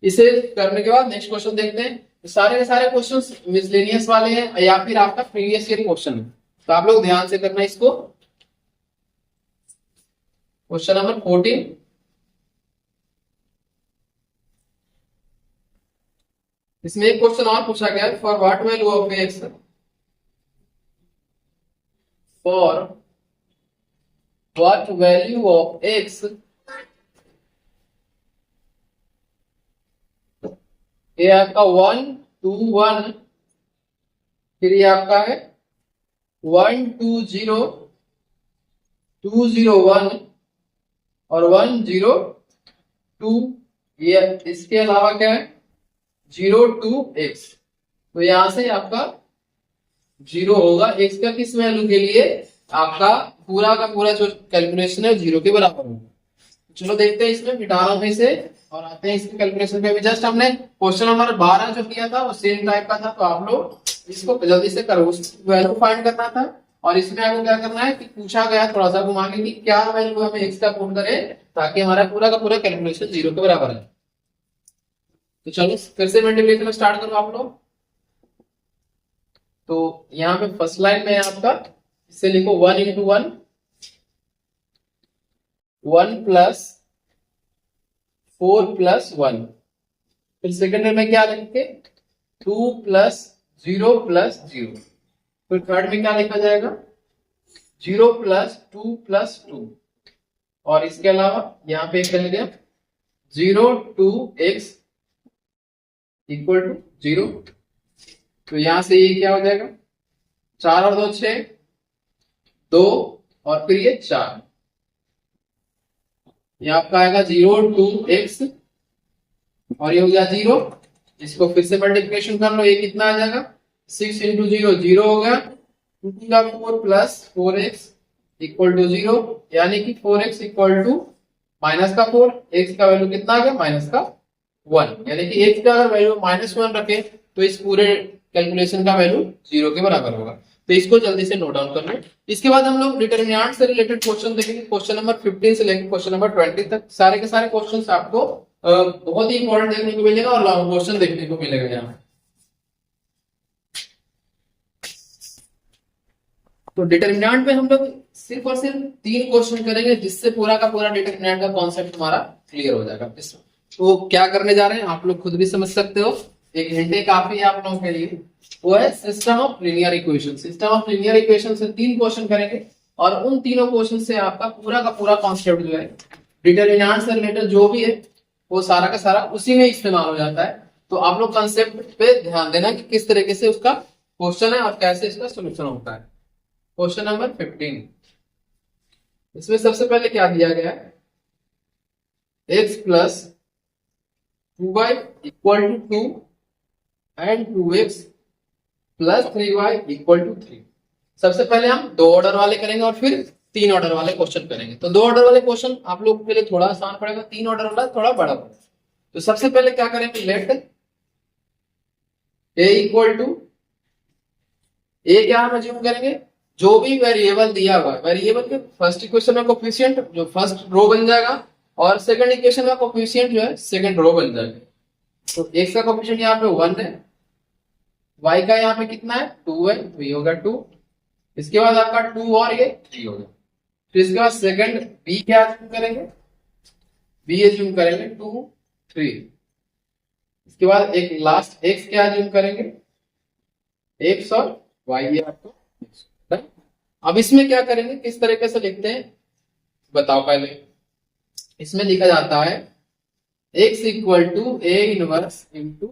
इसे करने के बाद नेक्स्ट क्वेश्चन देखते हैं। सारे के सारे क्वेश्चन मिसलेनियस वाले हैं या फिर आपका प्रीवियस ईयर क्वेश्चन है, तो आप लोग ध्यान से करना इसको। क्वेश्चन नंबर 14, इसमें एक क्वेश्चन और पूछा गया, for what value of x, for what value of x, ये आपका 1 2 1, फिर ये आपका है 1 2 0 2 0 1 और 1 0 2, ये इसके अलावा क्या है 0 2 x। तो यहां से आपका 0 होगा, x का किस वैल्यू के लिए, आपका पूरा का पूरा जो कैलकुलेशन है 0 के बराबर होगा। चलो देखते हैं, इसमें मिटा रहा हूं इसे और आते हैं इसके कैलकुलेशन पे। भी जस्ट हमने क्वेश्चन नंबर 12 जो किया था वो सेम टाइप का था, तो आप लोग इसको जल्दी से करो। वैल्यू फाइंड करना था और इसमें आपको क्या करना है कि पूछा गया थोड़ा सा घुमा के कि क्या वैल्यू हमें एक्स का पुट करे ताकि हमारा पूरा का पूरा कैलकुलेशन 0 के बराबर है। तो चलो फिर से मल्टीप्लिकेशन स्टार्ट करो आप लोग। तो यहाँ पे फर्स्ट लाइन में आपका इससे लिखो 1 इंटू 1, 1 प्लस 4 प्लस 1। फिर सेकंड में क्या लिखेंगे 2 प्लस 0 प्लस 0। फिर थर्ड में क्या लिखा जाएगा 0 प्लस 2 प्लस 2। और इसके अलावा यहाँ पे क्या लिखा 0 टू x इक्वल टू 0। तो यहां से ये क्या हो जाएगा 4 और 2 6, 2 और फिर ये 4। ये आपका आएगा 0 टू x और ये हो गया 0। इसको फिर से मल्टीप्लिकेशन कर लो, ये कितना आ जाएगा 6 इंटू 0 0 हो गया, 2 का 4 प्लस 4x इक्वल टू 0, यानी कि 4x इक्वल टू माइनस का 4, x का वैल्यू कितना आ गया माइनस का 1, यानी कि x का अगर वैल्यू -1 रखे तो इस पूरे कैलकुलेशन का वैल्यू 0 के बराबर होगा। तो इसको जल्दी से नोट डाउन कर लो। इसके बाद हम लोग डिटरमिनेंट से रिलेटेड क्वेश्चन देखेंगे, क्वेश्चन नंबर 15 से लेकर क्वेश्चन नंबर 20 तक। सारे के सारे क्वेश्चंस आपको बहुत ही इंपॉर्टेंट देखने को मिलेगा और लॉन्ग क्वेश्चन देखने को मिलेगा यहाँ। तो डिटरमिनेंट में हम लोग सिर्फ और सिर्फ 3 क्वेश्चन करेंगे, जिससे पूरा का पूरा डिटरमिनेंट का कॉन्सेप्ट हमारा क्लियर हो जाएगा। तो क्या करने जा रहे हैं आप लोग खुद भी समझ सकते हो, एक घंटे काफी है आप लोगों के लिए। वो है system of linear equation. System of linear equation से 3 क्वेश्चन करेंगे और उन तीनों क्वेश्चन से आपका पूरा का पूरा कॉन्सेप्ट जो है डिटरमिनेंट से रिलेटेड जो भी है वो सारा का सारा उसी में इस्तेमाल हो जाता है। तो आप लोग कॉन्सेप्ट पे ध्यान देना कि किस तरीके से उसका क्वेश्चन है और कैसे इसका सोल्यूशन होता है। क्वेश्चन नंबर 15, इसमें सबसे पहले क्या दिया गया है x plus 2y equal to 2 and 2x plus 3y equal to 3। सबसे पहले हम 2 ऑर्डर वाले करेंगे और फिर 3 ऑर्डर वाले क्वेश्चन करेंगे। तो 2 ऑर्डर वाले क्वेश्चन आप लोगों के लिए थोड़ा आसान पड़ेगा, 3 ऑर्डर वाला थोड़ा बड़ा पड़ेगा। तो सबसे पहले क्या करेंगे let a equal to a क्या हम अज्यूम करेंगे जो भी वेरिएबल दिया हुआ है, वेरिएबल के फर्स्ट इक्वेशन में कोफिशिएंट जो फर्स्ट रो बन जाएगा और सेकंड इक्वेशन का कोफिशिएंट जो है सेकंड रो बन जाएगा। तो x का कोफिशिएंट यहाँ पे 1 है, y का यहाँ पे कितना है 2 है, तो ये होगा 2। इसके बाद आपका 2 और ये 3 होगा। फिर इसके बाद सेकंड b क्या अज्यूम करेंगे, b अज्यूम करेंगे 2 3। इसके बाद एक लास्ट x क्या अज्यूम करेंगे x और y, ये आपको। अब इसमें क्या करेंगे किस तरीके से लिखते हैं बताओ। पहले इसमें लिखा जाता है x equal to a inverse into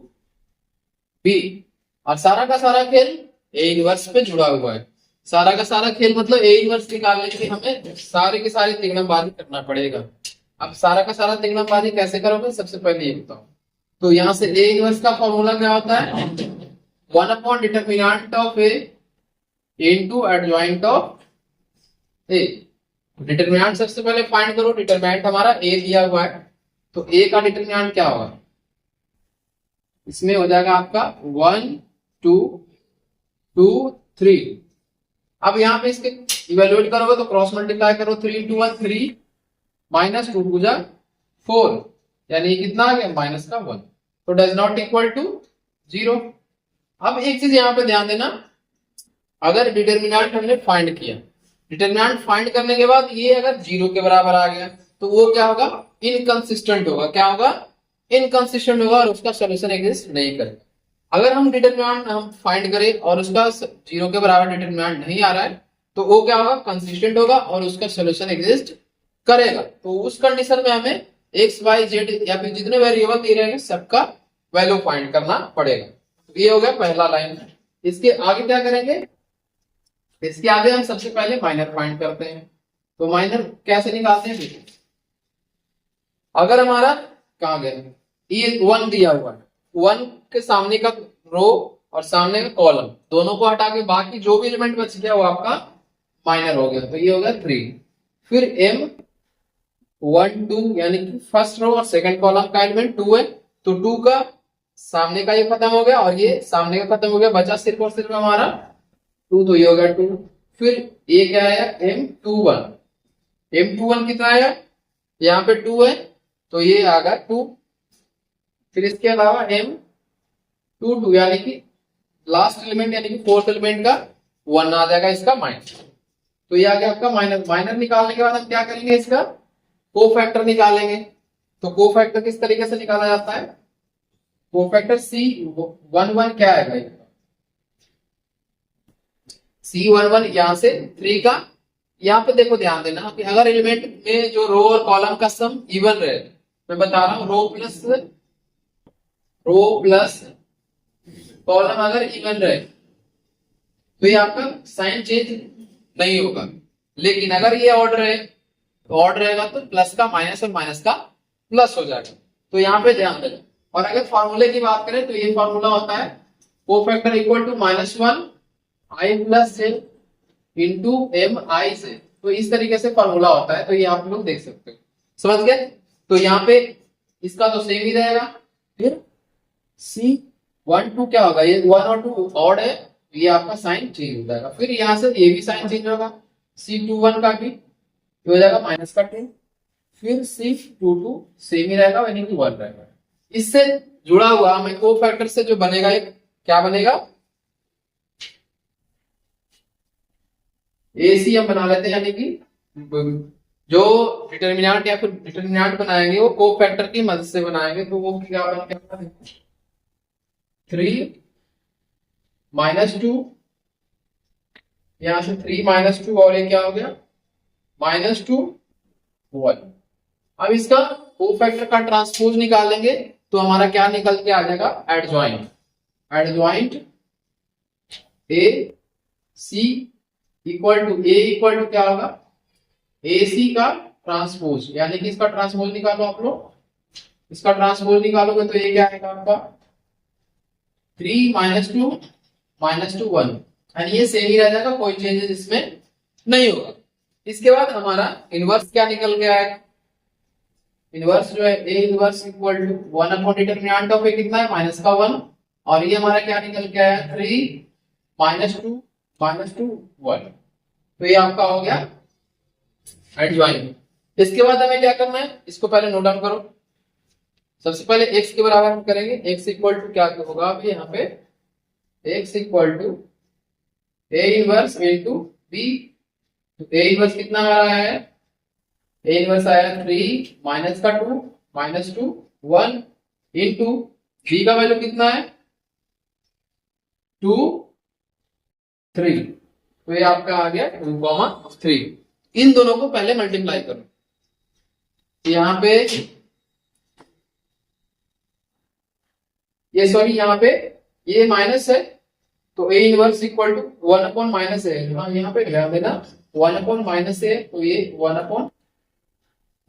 b, और सारा का सारा खेल a इनवर्स पे जुड़ा हुआ है। सारा का सारा खेल मतलब a इनवर्स निकालने के लिए हमें सारी की सारी तिगड़मबाजी करना पड़ेगा। अब सारा का सारा तिगड़मबाजी कैसे करोगे, सबसे पहले ये बताओ। तो यहाँ से a इनवर्स का फॉर्मूला क्या होता है 1 upon determinant of a into adjoint of a। Determinant सबसे पहले फाइंड करो, डिटरमिनेंट हमारा a दिया हुआ है, तो a का डिटरमिनेंट क्या होगा, इसमें हो जाएगा आपका 1 2 2 3। अब यहाँ पे इसके इवेल्युएट करोगे तो क्रॉस मल्टीप्लाई करो, 3 इंटू 1 3 माइनस 2 2 जा 4, यानी कितना आ गया माइनस का 1। तो डज नॉट इक्वल टू 0। अब एक चीज यहाँ पे ध्यान देना, अगर डिटरमिनेंट हमने फाइंड किया, डिटरमिनेंट फाइंड करने के बाद ये अगर 0 के बराबर आ गया तो वो क्या होगा इनकंसिस्टेंट होगा। क्या होगा इनकंसिस्टेंट होगा और उसका सोल्यूशन एग्जिस्ट नहीं करेगा। अगर हम डिटरमिनेंट हम फाइंड करें और उसका 0 के बराबर डिटरमिनेंट नहीं आ रहा है तो वो क्या होगा कंसिस्टेंट होगा और उसका सोल्यूशन एग्जिस्ट करेगा। तो उस कंडीशन में हमें एक्स वाई जेड या फिर जितने वेरिएबल दिए रहेंगे सबका वैल्यू फाइंड करना पड़ेगा। तो ये हो गया पहला लाइन। इसके आगे क्या करेंगे, इसके आगे हम सबसे पहले माइनर फाइंड करते हैं। तो माइनर कैसे निकालते हैं, देखिए अगर हमारा कहां गया ये 1 दिया हुआ है, 1 के सामने का रो और सामने का कॉलम दोनों को हटा के बाकी जो भी एलिमेंट बच गया वो आपका माइनर हो गया। तो ये हो गया 3। फिर m 1 2 यानी कि फर्स्ट रो और सेकंड कॉलम का एलिमेंट 2 है, तो 2 का सामने का ये खत्म हो गया और ये सामने का खत्म हो गया, बचा सिर्फ और सिर्फ हमारा 2, तो ये हो गया 2। फिर ये क्या आया M21, M21 कितना आया, यहाँ पे 2 है तो ये आ गया 2। फिर इसके अलावा M22 यानी कि लास्ट एलिमेंट यानी कि फोर्थ एलिमेंट का 1 आ जाएगा इसका माइनस, तो ये आ गया आपका माइनस। माइनस निकालने के बाद हम क्या करेंगे, इसका कोफैक्टर निकालेंगे। तो कोफैक्टर किस तरीके से निकाला जाता है, कोफैक्टर C11 क्या आएगा, C11 यहां से 3 का, यहाँ पे देखो ध्यान देना कि अगर एलिमेंट में जो रो और कॉलम का सम इवन रहे, मैं बता रहा हूं रो प्लस कॉलम अगर इवन रहे तो ये आपका साइन चेंज नहीं होगा। लेकिन अगर ये ऑर्डर है तो ऑर्डर रहेगा तो प्लस का माइनस और माइनस का प्लस हो जाएगा, तो यहाँ पे ध्यान देना। और अगर फॉर्मूले की बात करें तो ये फॉर्मूला होता है cofactor equal to -1 i plus j into M I से, तो इस तरीके से फॉर्मूला होता है, तो ये आप लोग देख सकते हो, समझ गए। तो यहाँ पे इसका तो सेम ही रहेगा। फिर C12 क्या होगा, ये 1 और 2 ऑड है, ये आपका साइन चेंज हो जाएगा। फिर यहाँ से ये भी साइन चेंज होगा, C21 का भी हो जाएगा माइनस का 2। फिर C22 सेम ही रहेगा यानी कि 1 रहेगा। इससे जुड़ा हुआ हमें कोफैक्टर से जो बनेगा एक क्या बनेगा, AC हम बना लेते हैं, यानी कि जो डिटर्मिनेंट या फिर डिटर्मिनेंट बनाएंगे वो कोफैक्टर की मदद से बनाएंगे, तो वो क्या बनेगा 3 -2, यहां से 3 -2 और ये क्या हो गया -2 1। अब इसका कोफैक्टर का ट्रांसपोज निकालेंगे तो हमारा क्या निकल के आ जाएगा, adjoint A C equal to क्या होगा AC का ट्रांसपोज, यानी कि इसका ट्रांसपोज निकालो आप लोग, इसका ट्रांसपोज निकालोगे तो ये क्या आएगा आपका 3 -2 -2 1, यानी ये सेम ही रह जाएगा, कोई चेंजेस इसमें नहीं होगा। इसके बाद हमारा इनवर्स क्या निकल के आएगा, इनवर्स जो है A inverse equal to 1 upon determinant of A कितना है -1, और ये हमारा क्या निकल के आया 3 -2 1, तो ये आपका हो गया एडजॉइंट। इसके बाद हमें क्या करना है, इसको पहले नोट डाउन करो। सबसे पहले x के बराबर हम करेंगे, x इक्वल टू क्या होगा अभी यहाँ पे x equal to A inverse into B, तो A इनवर्स कितना आ रहा है, A इनवर्स आया 3 माइनस का 2 -2 1 इनटू B का वैल्यू कितना है 2 3, तो ये आपका आ गया 2,3। इन दोनों को पहले मल्टीप्लाई करो, यहाँ पे ये सॉरी यहाँ पे ये माइनस है तो A inverse equal to 1 upon minus है, यहाँ पे ध्यान देना 1 अपॉन माइनस है, तो ये 1 अपॉन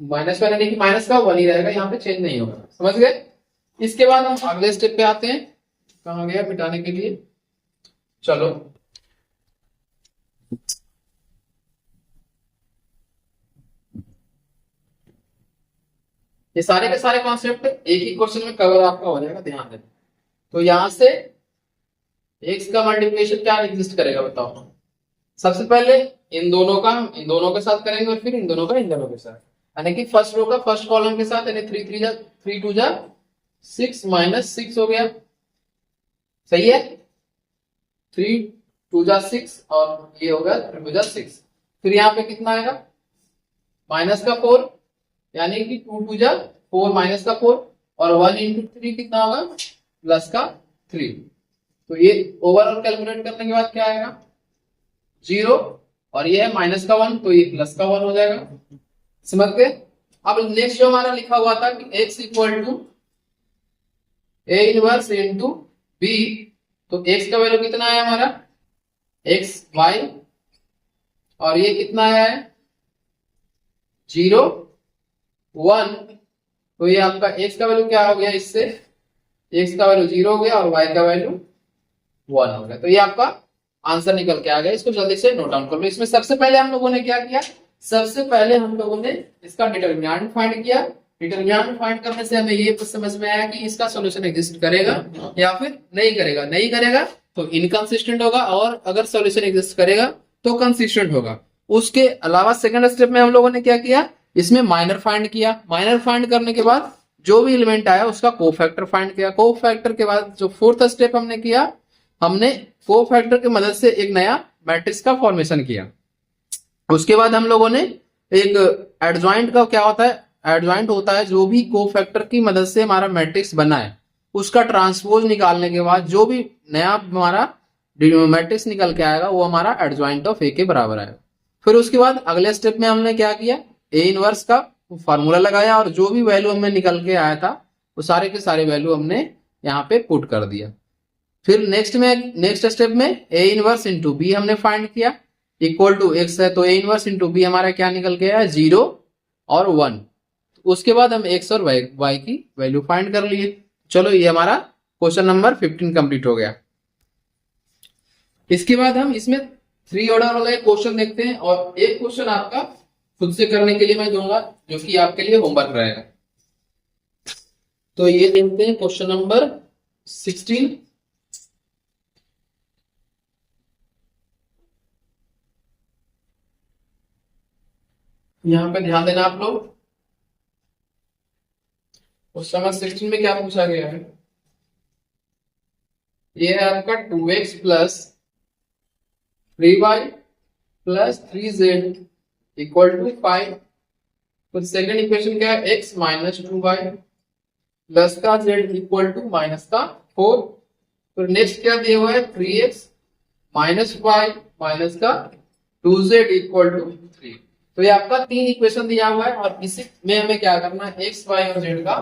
माइनस का यानी कि माइनस का 1 ही रहेगा, यहाँ पे चेंज नहीं होगा, समझ गए। इसके बाद हम अगले स्टेप पे आते हैं, कहाँ गया मिटाने के लिए, चलो ये सारे के सारे कॉन्सेप्ट एक ही क्वेश्चन में कवर आपका हो जाएगा, ध्यान देना। तो यहां से x का मल्टीप्लिकेशन क्या एग्जिस्ट करेगा बताओ, सबसे पहले इन दोनों के साथ करेंगे और फिर इन दोनों के साथ, यानी कि फर्स्ट रो का फर्स्ट कॉलम के साथ, यानी 3 2 जा 6 -6 हो गया, सही है 3 2 जा 6 और ये हो गया 3 2 जा 6। फिर यहाँ पे कितना आएगा माइनस का 4, यानी कि 2 2 जा 4 माइनस का 4 और 1 इंटू 3 कितना होगा प्लस का 3, तो ये ओवरऑल कैलकुलेट करने के बाद क्या आएगा 0 और ये है माइनस का 1, तो ये प्लस का 1 हो जाएगा, समझ गए। अब नेक्स्ट जो हमारा लिखा हुआ था कि x equal to A inverse into B, तो x का वैल्यू कितना है हमारा x y और ये कितना है 0 1, तो ये आपका x का वैल्यू क्या हो गया, इससे x का वैल्यू 0 हो गया और y का वैल्यू 1 हो गया, तो ये आपका आंसर निकल के आ गया। इसको जल्दी से नोट डाउन कर लो। इसमें सबसे पहले हम लोगों ने क्या किया, सबसे पहले हम लोगों ने इसका डिटर्मिनेंट फाइंड किया। डिटर्मिनेंट फाइंड करने से हमें ये समझ में आया कि इसका सॉल्यूशन एग्जिस्ट करेगा या फिर नहीं करेगा। नहीं करेगा तो इनकंसिस्टेंट होगा, और अगर सॉल्यूशन एग्जिस्ट करेगा तो कंसिस्टेंट होगा। उसके अलावा सेकंड स्टेप में हम लोगों ने क्या किया, इसमें माइनर फाइंड किया। माइनर फाइंड करने के बाद जो भी एलिमेंट आया उसका कोफैक्टर फाइंड किया। कोफैक्टर के बाद जो फोर्थ स्टेप हमने किया, हमने कोफैक्टर की मदद से एक नया मैट्रिक्स का फॉर्मेशन किया। उसके बाद हम लोगों ने एक एडजॉइंट का क्या होता है, एडजॉइंट होता है जो भी कोफैक्टर की मदद से हमारा मैट्रिक्स बना है उसका ट्रांसपोज निकालने के बाद जो भी नया हमारा मैट्रिक्स निकल के आएगा वो हमारा एडजॉइंट ऑफ ए के बराबर आएगा। फिर उसके बाद अगले स्टेप में हमने क्या किया, ए इनवर्स का फॉर्मूला लगाया और जो भी वैल्यू हमें निकल के आया था वो सारे के सारे वैल्यू हमने यहाँ पे पुट कर दिया। फिर नेक्स्ट स्टेप में ए इनवर्स इंटू बी हमने फाइंड किया, इक्वल टू एक्स है तो ए इनवर्स इंटू बी हमारा क्या निकल के आया, 0 और 1। उसके बाद हम एक्स और वाई की वैल्यू फाइंड कर लिए। चलो ये हमारा क्वेश्चन नंबर 15 कंप्लीट हो गया। इसके बाद हम इसमें 3 ऑर्डर वाला क्वेश्चन देखते हैं, और एक क्वेश्चन आपका खुद से करने के लिए मैं दूंगा जो कि आपके लिए होमवर्क रहेगा। तो ये देखते हैं क्वेश्चन नंबर 16। यहां पे ध्यान देना आप लोग। क्वेश्चन नंबर 16 में क्या पूछा गया है, ये है आपका 2x plus 3y plus 3z equal to 5। फिर सेकेंड इक्वेशन क्या है, x माइनस 2y प्लस का z इक्वल टू माइनस का 4। फिर नेक्स्ट क्या दिया हुआ है, 3x माइनस y माइनस का 2z इक्वल टू 3। तो ये आपका 3 इक्वेशन दिया हुआ है, और इसी में हमें क्या करना है, x, y और z का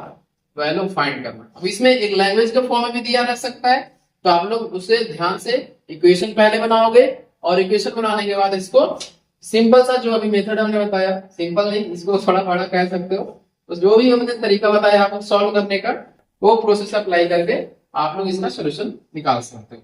वैल्यू फाइंड करना। अब इसमें एक लैंग्वेज के फॉर्म में भी दिया रह सकता है, तो आप लोग उसे ध्यान से इक्वेशन पहले बनाओगे, और इक्वेशन बनाने के बाद इसको सिंपल सा जो अभी मेथड हमने बताया, सिंपल नहीं इसको थोड़ा बड़ा कह सकते हो, तो जो भी हमने तरीका बताया आपको सॉल्व करने का, वो प्रोसेस अप्लाई करके आप लोग इसका सोल्यूशन निकाल सकते हो।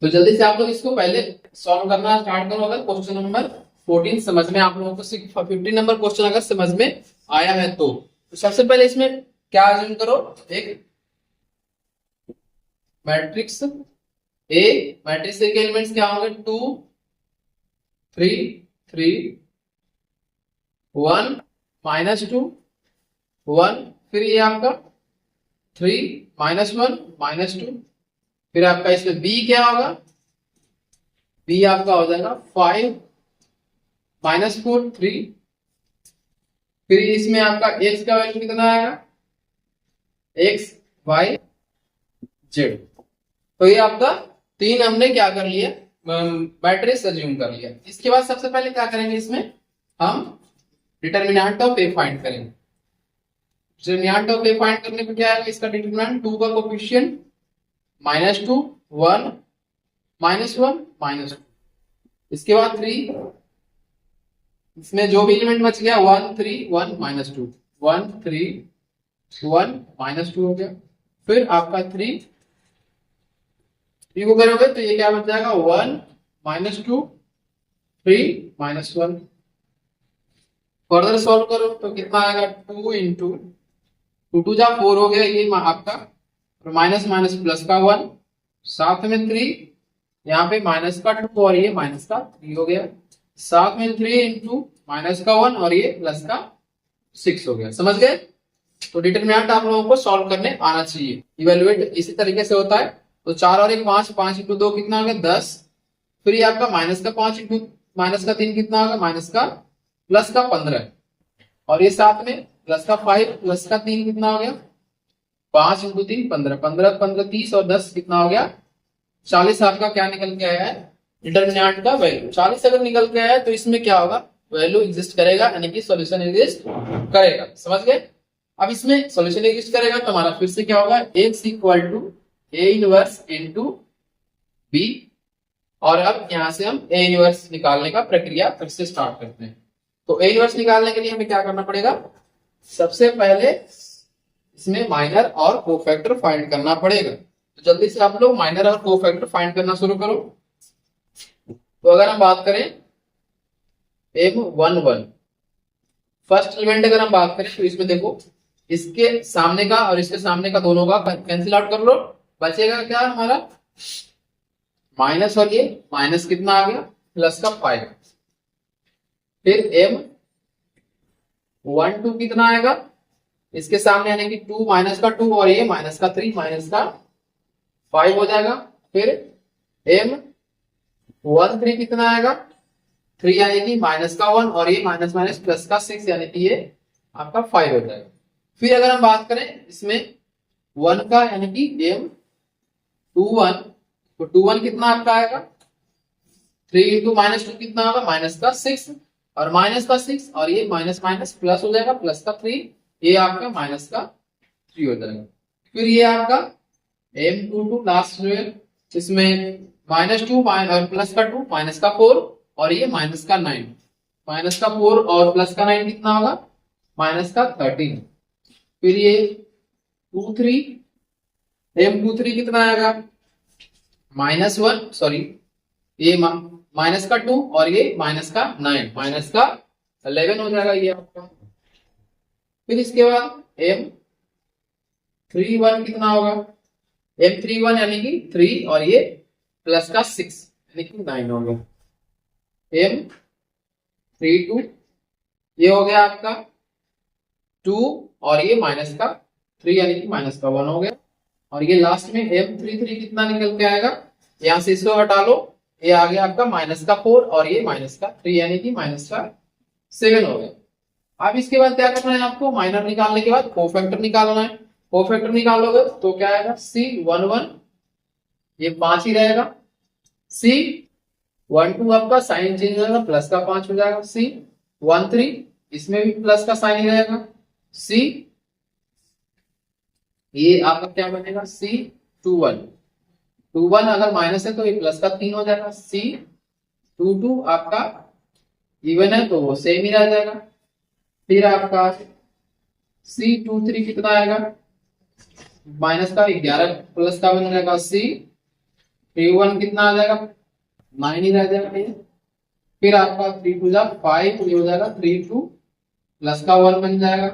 तो जल्दी से आप लोग इसको पहले सॉल्व करना स्टार्ट करो। अगर क्वेश्चन नंबर 14 समझ में आप लोगों को 15 नंबर क्वेश्चन अगर समझ में आया है तो सबसे पहले इसमें क्या अज्यूम करो, एक मैट्रिक्स ए, मैट्रिक्स के एलिमेंट्स क्या होंगे, 2 3 3 1 माइनस 2 1। फिर ये आपका 3 माइनस 1 माइनस 2। फिर आपका इसमें बी क्या होगा, बी आपका हो जाएगा 5 माइनस 4 3। फिर इसमें आपका एक्स का वैल्यू कितना आएगा, एक्स वाई जेड। तो ये आपका 3 हमने क्या कर लिया, मैट्रिक्स अज्यूम कर लिया। इसके बाद सबसे पहले क्या करेंगे, इसमें हम डिटर्मिनेंट ऑफ ए फाइंड करेंगे। डिटर्मिनेंट ऑफ ए फाइंड करने पे क्या आएगा, इसका डिटर्मिनेंट 2 का कोफिशिएंट -2 1 -1 -2। इसके बाद 3, इसमें जो भी एलिमेंट बच गया 1 3 1 -2 1 3 1 -2 हो गया। फिर आपका 3 को करोगे तो ये क्या बच जाएगा, 1 -2 3 -1। फर्दर सॉल्व करो तो कितना आएगा, 2 इंटू 2 2 जा 4 हो गया, ये आपका माइनस माइनस प्लस का 1, साथ में 3 यहाँ पे माइनस का 2 और ये माइनस का 3 हो गया, साथ में 3 इंटू माइनस का 1 और ये प्लस का 6 हो गया। समझ गए। तो डिटरमिनेंट आप लोगों को सॉल्व करने आना चाहिए। इवेल्युएट इसी तरीके से होता है। तो 4 और 1 5, 5 इंटू 2 कितना हो गया, 10। फिर ये आपका माइनस का 5 इंटू माइनस का 3 कितना होगा, माइनस का प्लस का 15, और ये साथ में प्लस का 5 प्लस का 3 कितना हो गया, 5 इंटू 3 15, 15 15 30 और 10 कितना हो गया, 40। आपका क्या निकल के आया है, डिटरमिनेंट का वैल्यू 40 अगर निकल के आया है तो इसमें क्या होगा, वैल्यू एग्जिस्ट करेगा, यानी कि सॉल्यूशन एग्जिस्ट करेगा। समझ गए। अब इसमें सॉल्यूशन एग्जिस्ट करेगा तो हमारा फिर से क्या होगा, x equal to A inverse into B. और अब यहां से हम ए इनवर्स निकालने का प्रक्रिया फिर से स्टार्ट करते हैं। तो ए इनवर्स निकालने के लिए हमें क्या करना पड़ेगा, सबसे पहले इसमें माइनर और कोफैक्टर फाइंड करना पड़ेगा। तो जल्दी से आप लोग माइनर और कोफैक्टर फाइंड करना शुरू करो। तो अगर हम बात करें M11 फर्स्ट एलिमेंट अगर हम बात करें तो इसमें देखो इसके सामने का और इसके सामने का दोनों का कैंसिल आउट कर लो, बचेगा क्या हमारा माइनस, और ये माइनस कितना आ गया प्लस का 5। फिर M12 कितना आएगा इसके सामने यानी कि 2 माइनस का 2 और ये माइनस का 3 माइनस का 5 हो जाएगा। फिर M13 कितना आएगा 3 यानी कि माइनस का 1 और ये माइनस माइनस प्लस का 6 यानी कि ये आपका 5 हो जाएगा। फिर अगर हम बात करें इसमें 1 का यानी कि M21 तो 21 कितना आपका आएगा 3 इंटू माइनस 2 कितना होगा माइनस का 6 और माइनस का 6 और ये माइनस माइनस प्लस हो जाएगा प्लस का 3, ये आपका माइनस का 3 हो जाएगा। फिर ये आपका M22 लास्ट में इसमें माइनस 2 और प्लस का 2 माइनस का 4 और ये माइनस का 9, माइनस का 4 और प्लस का 9 कितना होगा माइनस का 13। फिर ये 23 M23 कितना आएगा माइनस 1 सॉरी ये माइनस का 2 और ये माइनस का 9 माइनस का 11 हो जाएगा ये आपका। फिर इसके बाद M31 कितना होगा M31 यानी कि 3 और ये प्लस का 6 यानी कि 9 हो गया। M32 ये हो गया आपका 2 और ये माइनस का 3 यानी कि माइनस का 1 हो गया। और ये लास्ट में M33 कितना निकल के आएगा यहां से इसको हटा लो, ये आ गया आपका माइनस का 4 और ये माइनस का 3 यानी कि माइनस का 7 हो गया। अब इसके बाद क्या करना है आपको माइनर निकालने के बाद कोफैक्टर निकालना है। कोफैक्टर निकालोगे तो क्या आएगा C11 ये 5 ही रहेगा, C12 आपका साइन चेंज हो जाएगा प्लस का 5 हो जाएगा, C13 इसमें भी प्लस का साइन ही रहेगा, C ये आपका क्या बनेगा C21 अगर माइनस है तो ये प्लस का 3 हो जाएगा, C22 आपका इवन है तो वो सेम ही रह जाएगा। फिर आपका C23 कितना आएगा माइनस का 11 प्लस का बन जाएगा, C31 कितना आ जाएगा 9 ही रह जाएगा। फिर आपका 3 2 5 ये हो जाएगा 3 2 प्लस का 1 बन जाएगा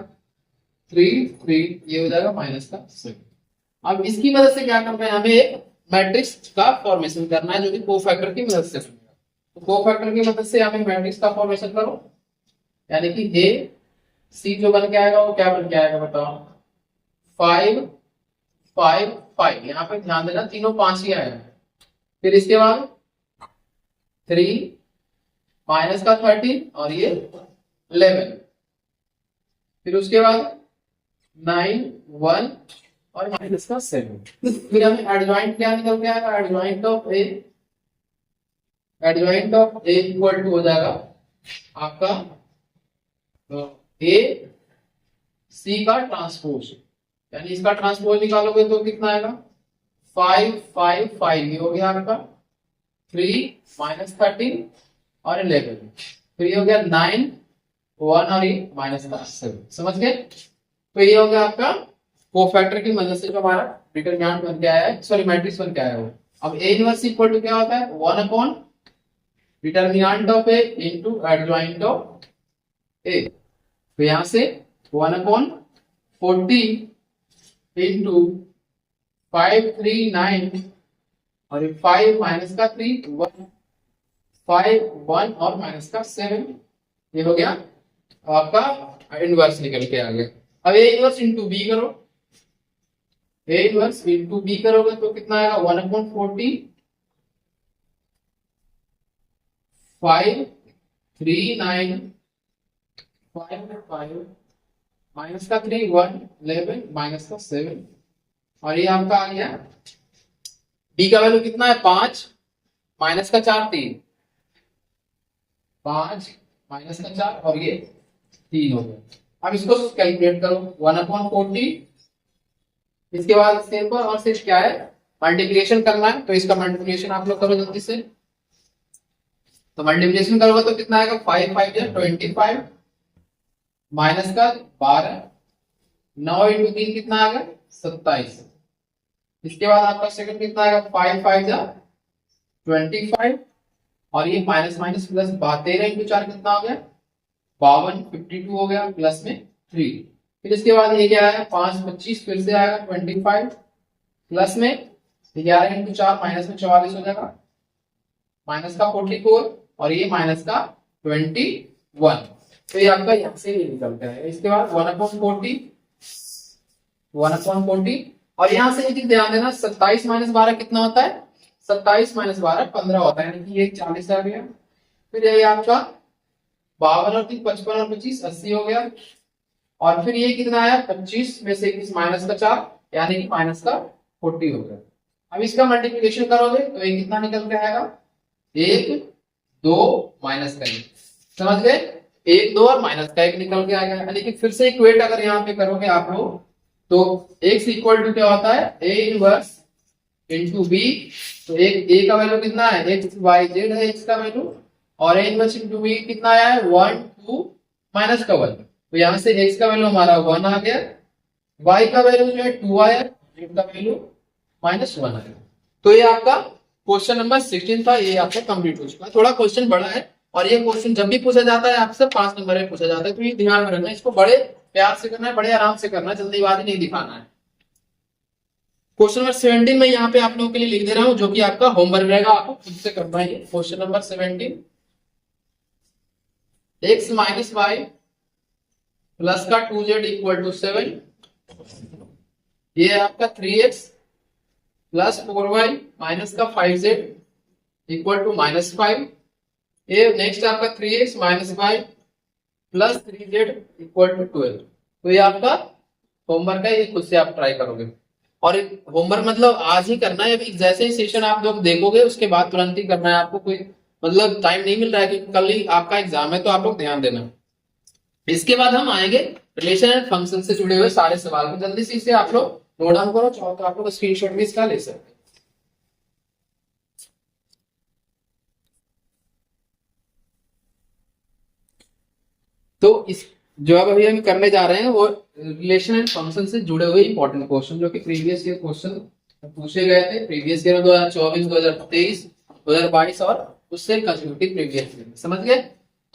3 3 ये हो जाएगा माइनस का 7। अब इसकी मदद से क्या करना है हमें एक मैट्रिक्स का फॉर्मेशन करना है जो कि कोफैक्टर की मदद से बनेगा। तो कोफैक्टर की मदद से हमें मैट्रिक्स का फॉर्मेशन करो यानी कि ए सी जो बन के आएगा वो क्या बन के आएगा बताओ 5 5 5, यहाँ पे ध्यान देना तीनों 5 ही आएगा। फिर इसके बाद 3 माइनस का 13 और ये 11, फिर उसके बाद 9 1 और माइनस का 7। फिर हमें एडजॉइंट क्या निकल के आएगा adjoint of A equal to हो जाएगा आपका ए सी का ट्रांसपोज, यानी इसका ट्रांसपोज निकालोगे तो कितना आएगा 5 5 5 ये हो गया आपका 3 माइनस 13 और 11, फिर ये हो गया 9 1 और ये माइनस का 7। समझ गए? तो ये हो गया आपका कोफैक्टर की मदद से जो हमारा डिटरमिनेंट बन के आया है सॉरी मैट्रिक्स बन के आया है। अब ए इनवर्स इक्वल टू क्या होता है 1 upon determinant of A into adjoint of A. तो यहां से 1 अपॉन 40 इंटू 5 3 9 और 5 माइनस का 3 1 5 1 और माइनस का 7 ये हो गया आपका इनवर्स निकल के आ गया। अब ए इनवर्स इंटू बी करो, ए इनवर्स इंटू बी करोगे तो कितना आएगा 1 अपॉन 40 5 3 9 5 5 माइनस का 3 1 11 माइनस का 7 और ये आपका आ गया बी का वैल्यू कितना है 5 माइनस का 4 3 5 माइनस का 4 और ये 3 हो गया। अब इसको कैलकुलेट करो 1 अपॉन 40, इसके बाद सेम पर और सिर्फ क्या है मल्टीप्लिकेशन करना है तो इसका मल्टीप्लिकेशन आप लोग करो जल्दी से। तो मल्टीप्लिकेशन करोगे तो कितना आएगा 5 5 25 माइनस का 12 9 इंटू 3 कितना आएगा 27। इसके बाद आपका सेकंड कितना आएगा 5 5 25 और ये माइनस माइनस प्लस 13 इंटू 4 कितना हो गया 52, 52 हो गया प्लस में 3। फिर इसके बाद ये क्या है 5 25 फिर से आएगा 25 प्लस में 11 इंटू 4 माइनस में 44 हो जाएगा माइनस का 44 और ये माइनस का 21। तो ये आपका यहाँ से ये निकल के आएगा। इसके बाद 1/40 1/40 और यहाँ से एक चीज ध्यान देना 27 माइनस 12 कितना होता है 27 माइनस 12 15 होता है यानी कि ये 40 आ गया। फिर ये आपका 52 और 3 55 और 25 80 हो गया और फिर ये कितना आया 25 में से 21 माइनस का 4 यानी कि माइनस का 40 हो गया। अब इसका मल्टीप्लिकेशन करोगे तो ये कितना निकल के आएगा 1 2 माइनस का 1 समझ गए 1 2 और माइनस का 1 निकल के आएगा। यानी कि फिर से इक्वेट अगर यहाँ पे करोगे आप लोग तो x इक्वल टू क्या होता है a इनवर्स इंटू b। तो एक a का वैल्यू कितना है x y z है x का वैल्यू और a इनवर्स इंटू b कितना आया है 1 2 माइनस का 1। तो यहाँ से x का वैल्यू हमारा 1 आ गया y का वैल्यू जो है 2 आया z का वैल्यू -1 आया। तो ये आपका क्वेश्चन नंबर 16 था ये आपका कंप्लीट हो चुका है। थोड़ा क्वेश्चन बड़ा है और ये क्वेश्चन जब भी पूछा जाता है आपसे 5 नंबर में पूछा जाता है तो ये ध्यान में रखना इसको बड़े प्यार से करना है बड़े आराम से करना है जल्दीबाजी नहीं दिखाना है। क्वेश्चन नंबर 17 में यहाँ पे आप लोगों के लिए लिख दे रहा हूं जो कि आपका होमवर्क रहेगा आपको खुद से करना है। Question number 17 x minus y plus का 2z इक्वल टू 7 ये आपका 3x प्लस 4y माइनस का 5z इक्वल टू -5 ये नेक्स्ट आपका 3x minus y plus 3z equal to 12। तो ये आपका होमवर्क है ये खुद से आप ट्राई करोगे और होमवर्क मतलब आज ही करना है। अभी जैसे ही सेशन आप लोग देखोगे उसके बाद तुरंत ही करना है आपको कोई मतलब टाइम नहीं मिल रहा है क्योंकि कल ही आपका एग्जाम है तो आप लोग ध्यान देना। इसके बाद हम आएंगे रिलेशन एंड फंक्शन से जुड़े हुए सारे सवाल को जल्दी से इसे आप लोग नोट डाउन करो चाहो तो आप लोग स्क्रीनशॉट भी इसका ले सकते हैं। तो इस जो अब अभी हम करने जा रहे हैं वो रिलेशन एंड फंक्शन से जुड़े हुए इंपॉर्टेंट क्वेश्चन जो कि प्रीवियस ईयर क्वेश्चन पूछे गए थे प्रीवियस ईयर 2024 2023 2022 और उससे कंसेक्यूटिव प्रीवियस ईयर समझ गए।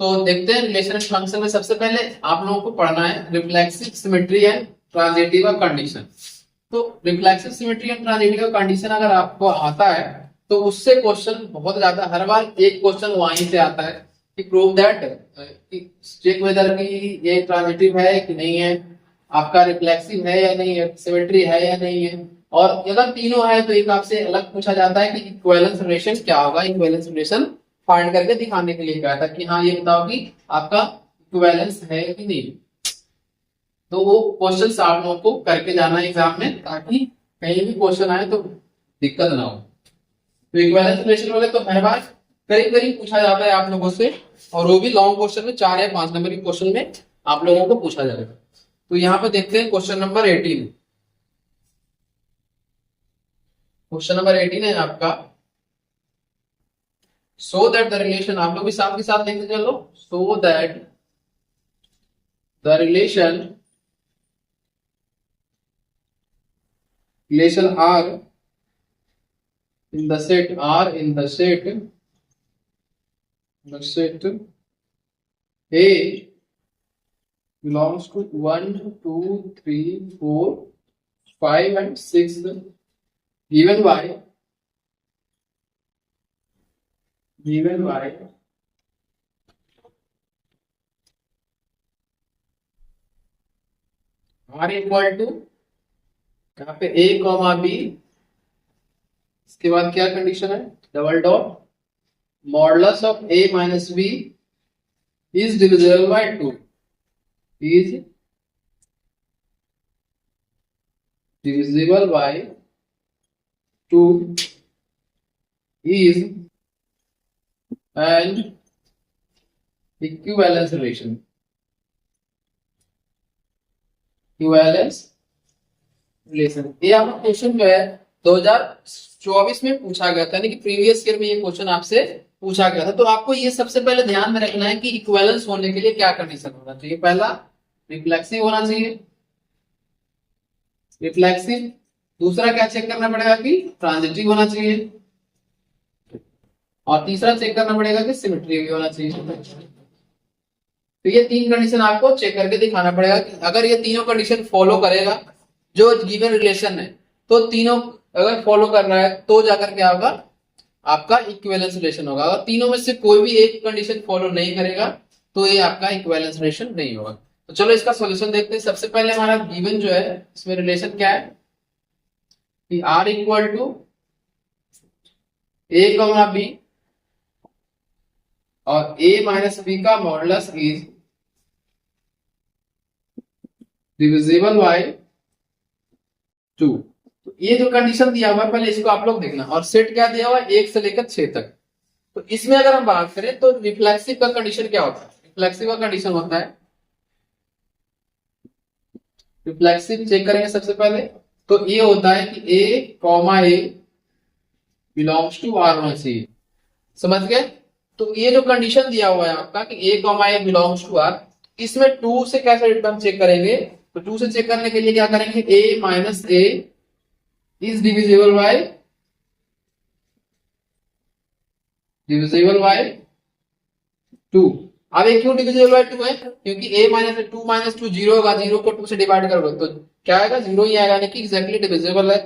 तो देखते हैं रिलेशन एंड फंक्शन में सबसे पहले आप लोगों को पढ़ना है reflexive symmetry and transitive condition. तो reflexive symmetry and transitive condition अगर आपको आता है तो उससे क्वेश्चन बहुत ज्यादा हर बार एक क्वेश्चन वहीं से आता है कि प्रूव दैट चेक वेदर की ये ट्रांजिटिव है कि नहीं है आपका रिफ्लेक्सिव है या नहीं है सिमेट्री है या नहीं है और अगर तीनों है तो एक आपसे अलग पूछा जाता है कि इक्विवेलेंस रिलेशन क्या होगा। इक्विवेलेंस रिलेशन फाइंड करके दिखाने के लिए कहा था कि हाँ ये बताओ कि आपका इक्विवेलेंस है कि नहीं। तो वो क्वेश्चंस आप लोगों को करके जाना है एग्जाम में ताकि कहीं भी क्वेश्चन आए तो दिक्कत ना हो। तो इक्विवेलेंस रिलेशन वाले तो हर बार करीब करीब पूछा जाता है आप लोगों से और वो भी लॉन्ग क्वेश्चन में 4 या 5 नंबर के क्वेश्चन में आप लोगों को पूछा जाएगा। तो यहाँ पे देखते हैं क्वेश्चन नंबर 18। क्वेश्चन नंबर 18 है आपका सो दैट द रिलेशन आप लोग भी साथ के साथ लिखते चलो सो that the relation R in the set A belongs to 1 2 3 4 5 and 6 given by R equal to यहाँ पे A कॉमा B इसके बाद क्या कंडीशन है double dot modulus of A minus B is divisible by 2 is divisible by 2 is an equivalence relation ये आपका question जो है 2024 में पूछा गया था यानी कि प्रीवियस ईयर में ये क्वेश्चन आपसे पूछा गया था। तो आपको ये सबसे पहले ध्यान में रखना है कि इक्विवेलेंस होने के लिए क्या कंडीशन होना चाहिए। पहला रिफ्लेक्सिव होना चाहिए रिफ्लेक्सिव। दूसरा क्या चेक करना पड़ेगा कि ट्रांजिटिव होना चाहिए और तीसरा चेक करना पड़ेगा कि सिमेट्री भी होना चाहिए। तो ये तीन कंडीशन आपको चेक करके दिखाना पड़ेगा कि अगर ये तीनों कंडीशन फॉलो करेगा जो गिवन रिलेशन है, तो तीनों अगर फॉलो कर रहा है तो जाकर क्या होगा, आपका इक्विवेलेंस रिलेशन होगा। अगर तीनों में से कोई भी एक कंडीशन फॉलो नहीं करेगा तो ये आपका इक्विवेलेंस रिलेशन नहीं होगा। तो चलो इसका सॉल्यूशन देखते हैं। सबसे पहले हमारा गिवन जो है इसमें रिलेशन क्या है कि R equal to a comma b और ए माइनस बी का मॉडुलस इज डिविजिबल बाय 2। तो ये जो कंडीशन दिया हुआ है पहले इसको आप लोग देखना, और सेट क्या दिया हुआ है 1 से लेकर 6 तक। तो इसमें अगर हम बात करें तो रिफ्लेक्सिव का कंडीशन क्या होता है, रिफ्लेक्सिव का कंडीशन होता है, रिफ्लेक्सिव चेक करेंगे सबसे पहले। तो ये होता है कि ए comma A belongs to R होना चाहिए, समझ गए। तो ये जो कंडीशन दिया हुआ है आपका कि ए comma A belongs to R, इसमें 2 से कैसे हम चेक करेंगे, तो 2 से चेक करने के लिए क्या करेंगे, a minus a is divisible by 2। अब ये क्यों डिविजिबल बाय 2 है, क्योंकि a माइनस 2 जीरो होगा, जीरो को 2 से डिवाइड करोगे तो क्या आएगा, जीरो ही आएगा, यानी कि एग्जैक्टली डिविजिबल है।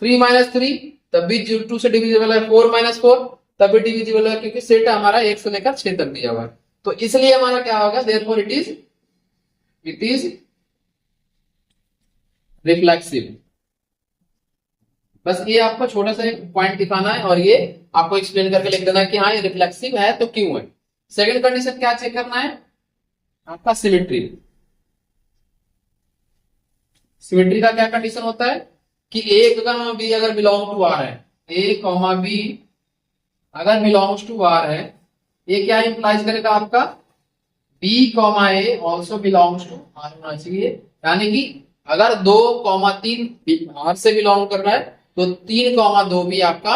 3 माइनस 3 तब भी 2 से डिविजिबल है, 4 माइनस 4 तब भी डिविजिबल है, क्योंकि सेट हमारा 1 से लेकर 6 तक दिया हुआ है। तो इसलिए हमारा क्या होगा, देयरफॉर इट इज रिफ्लेक्सिव। बस ये आपको छोटा सा एक पॉइंट दिखाना है और ये आपको एक्सप्लेन करके लिख देना है कि हाँ ये रिफ्लेक्सिव है तो क्यों है। सेकंड कंडीशन क्या चेक करना है, आपका सिमेट्री। सिमेट्री का क्या कंडीशन होता है कि ए कॉमा बी अगर बिलोंग टू आर है, ए कॉमा बी अगर बिलोंग्स टू आर है, ये क्या इंप्लाइज करेगा आपका, b comma a also belongs to R होना चाहिए। यानी कि अगर 2,3 आर से बिलोंग कर रहा है तो 3,2 भी आपका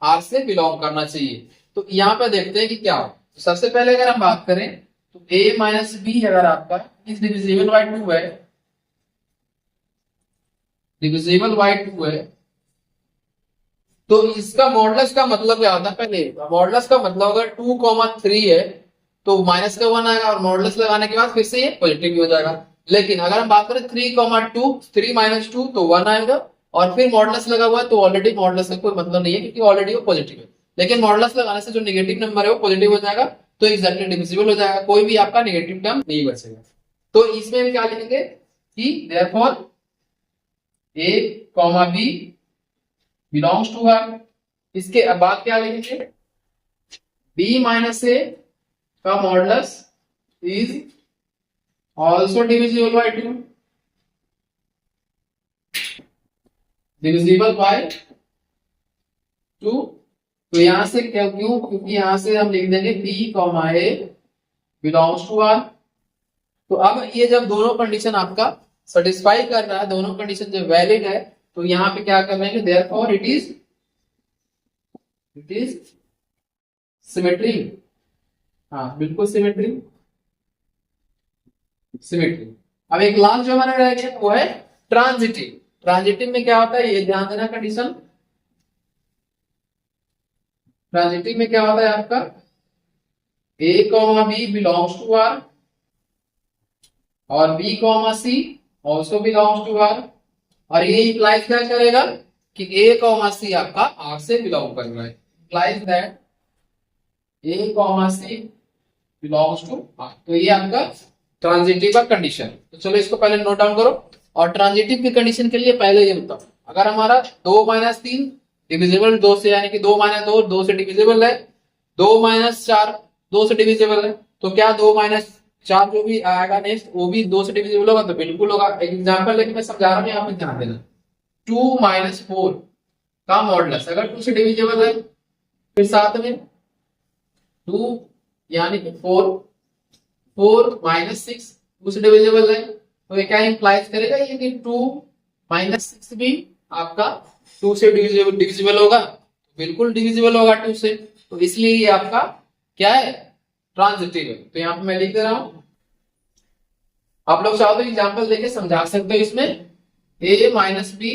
आर से बिलोंग करना चाहिए। तो यहाँ पे देखते हैं कि क्या हो। तो सबसे पहले अगर हम बात करें तो a माइनस बी अगर आपका इस डिविजिबल बाय 2 है, डिविजिबल बाय 2 है, तो इसका मॉडुलस का मतलब क्या होता है, पहले मॉडुलस का मतलब अगर 2,3 है तो माइनस का 1 आएगा और मॉडुलस लगाने के बाद फिर से ये पॉजिटिव भी हो जाएगा। लेकिन अगर हम बात करें 3,2 3 माइनस 2 तो 1 आएगा और फिर मॉडुलस लगा हुआ है तो ऑलरेडी मॉडुलस का कोई मतलब नहीं है क्योंकि ऑलरेडी वो पॉजिटिव है। लेकिन मॉडुलस लगाने से जो नेगेटिव नंबर है वो पॉजिटिव हो जाएगा, तो एग्जैक्टली डिविजिबल हो जाएगा, कोई भी आपका नेगेटिव टर्म नहीं बचेगा। तो इसमें हम क्या लिखेंगे कि therefore a comma b belongs to R. इसके बाद क्या लिखेंगे, b माइनस a का modulus is also divisible by 2, divisible by 2। तो यहां से क्या, क्यों, क्योंकि यहां से हम लिख देंगे b comma a belongs to R. तो अब ये जब दोनों कंडीशन आपका सेटिस्फाई कर रहा है, दोनों कंडीशन जब वैलिड है, तो यहां पे क्या कर रहे हैं, देयरफॉर इट इज सिमेट्री। हाँ बिल्कुल सिमेट्री। अब एक लास्ट जो हमारा रह गया वो है ट्रांजिटिव। ट्रांजिटिव में क्या होता है, ये ध्यान देना कंडीशन। ट्रांजिटिव में क्या होता है आपका, a comma b belongs to R और b comma c also belongs to R. और ये इंप्लाइज क्या करेगा कि a कॉमा सी आपका आर से बिलोंग कर रहा है, implies that a comma c belongs to R. तो ये आपका ट्रांजिटिव का कंडीशन। तो चलो इसको पहले नोट डाउन करो। और ट्रांजिटिव की कंडीशन के लिए पहले ये बताओ, अगर हमारा 2 माइनस 3 डिविजिबल 2 से, यानी कि 2 माइनस 2 2 से डिविजिबल है, 2 माइनस 4 2 से डिविजिबल है, तो क्या 2 माइनस 4 जो भी आएगा नेक्स्ट वो भी 2 से डिविजिबल होगा, तो बिल्कुल होगा। एक एग्जांपल लेके मैं समझा रहा हूं, यहाँ पे ध्यान देना। 2 माइनस 4 का मॉडुलस अगर 2 से डिविजिबल है, फिर साथ में 2 यानी कि 4 माइनस 6 2 से डिविजिबल है, तो ये क्या इंप्लाइज करेगा, ये कि 2 माइनस 6 भी आपका 2 से डिविजिबल होगा, बिल्कुल डिविजिबल होगा 2 से। तो इसलिए ये आपका क्या है, ट्रांजिटिव है। तो यहाँ पे मैं लिख दे रहा हूं, आप लोग चाहो तो एग्जांपल देके समझा सकते हो इसमें। a minus b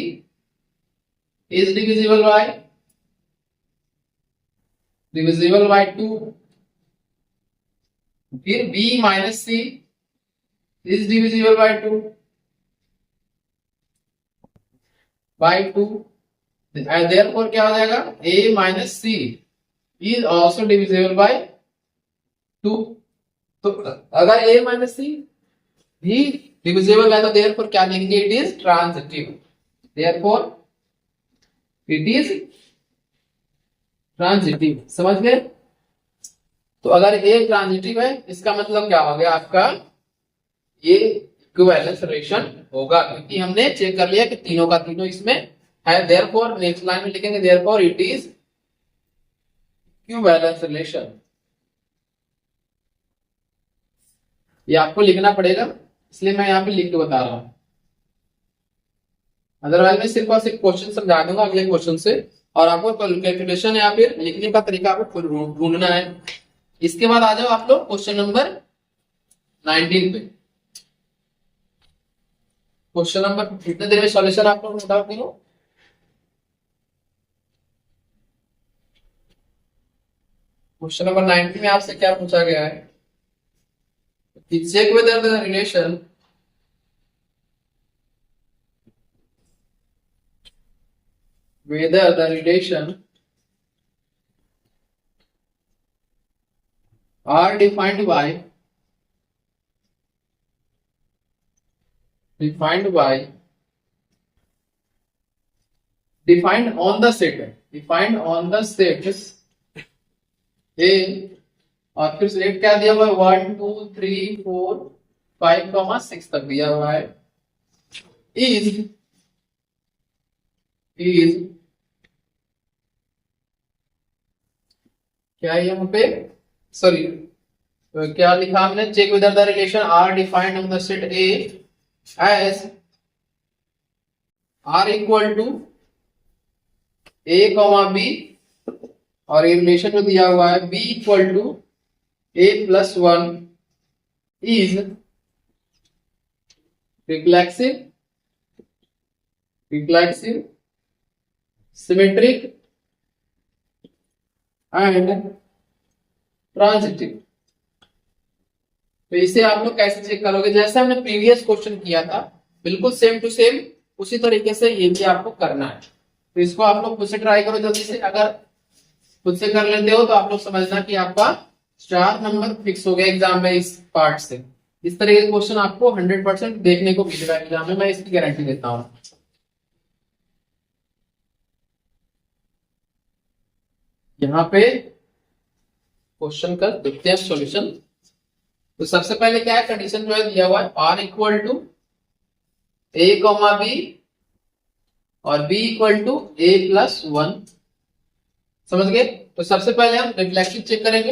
is divisible by divisible by 2, फिर b minus c is divisible by 2 and therefore क्या हो जाएगा, a minus c is also divisible by 2। तो अगर a माइनस सी भी डिविजिबल है तो देयरफॉर क्या लिखेंगे, it is transitive, therefore it is transitive. समझ गए? तो अगर ए ट्रांजिटिव है इसका मतलब क्या हो गया आपका, ये इक्विवेलेंस रिलेशन होगा, क्योंकि हमने चेक कर लिया कि तीनों का तीनों इसमें है। देयरफॉर नेक्स्ट लाइन में लिखेंगे therefore it is equivalence relation. ये आपको लिखना पड़ेगा, इसलिए मैं यहाँ पे लिख के बता रहा हूं, अदरवाइज मैं सिर्फ और सिर्फ क्वेश्चन समझा दूंगा अगले क्वेश्चन से, और आपको कैलकुलेशन या फिर लिखने का तरीका आपको ढूंढना है। इसके बाद आ जाओ आप लोग क्वेश्चन नंबर 19 पे। क्वेश्चन नंबर कितने देर में सॉल्यूशन आप लोग नोट आउट करो। क्वेश्चन नंबर 19 में आपसे क्या पूछा गया है, check whether the relation whether the relation are defined on the sets A, और फिर सेट क्या दिया हुआ है, 1 2 3 4 5 6 तक दिया हुआ है, is क्या है यहाँ पे, सॉरी क्या लिखा हमने, check whether the relation R defined on the set A as R equal to a comma b, और ये रिलेशन जो दिया हुआ है b equal to a plus 1 is reflexive, symmetric and transitive. तो इसे आप लोग कैसे चेक करोगे, जैसे हमने प्रीवियस क्वेश्चन किया था बिल्कुल सेम टू सेम उसी तरीके से ये भी आपको करना है। तो इसको आप लोग खुद से ट्राई करो जल्दी से, अगर खुद से कर लेते हो तो आप लोग समझना कि आपका 4 नंबर फिक्स हो गया एग्जाम में इस पार्ट से। इस तरह के क्वेश्चन आपको 100% देखने को मिलेगा एग्जाम में, मैं इसकी गारंटी देता हूं। यहाँ पे क्वेश्चन का देखते हैं सॉल्यूशन। तो सबसे पहले क्या है, कंडीशन जो है दिया हुआ है R equal to a comma b और b equal to a plus 1। समझ गए? तो सबसे पहले हम रिफ्लेक्सिव चेक करेंगे।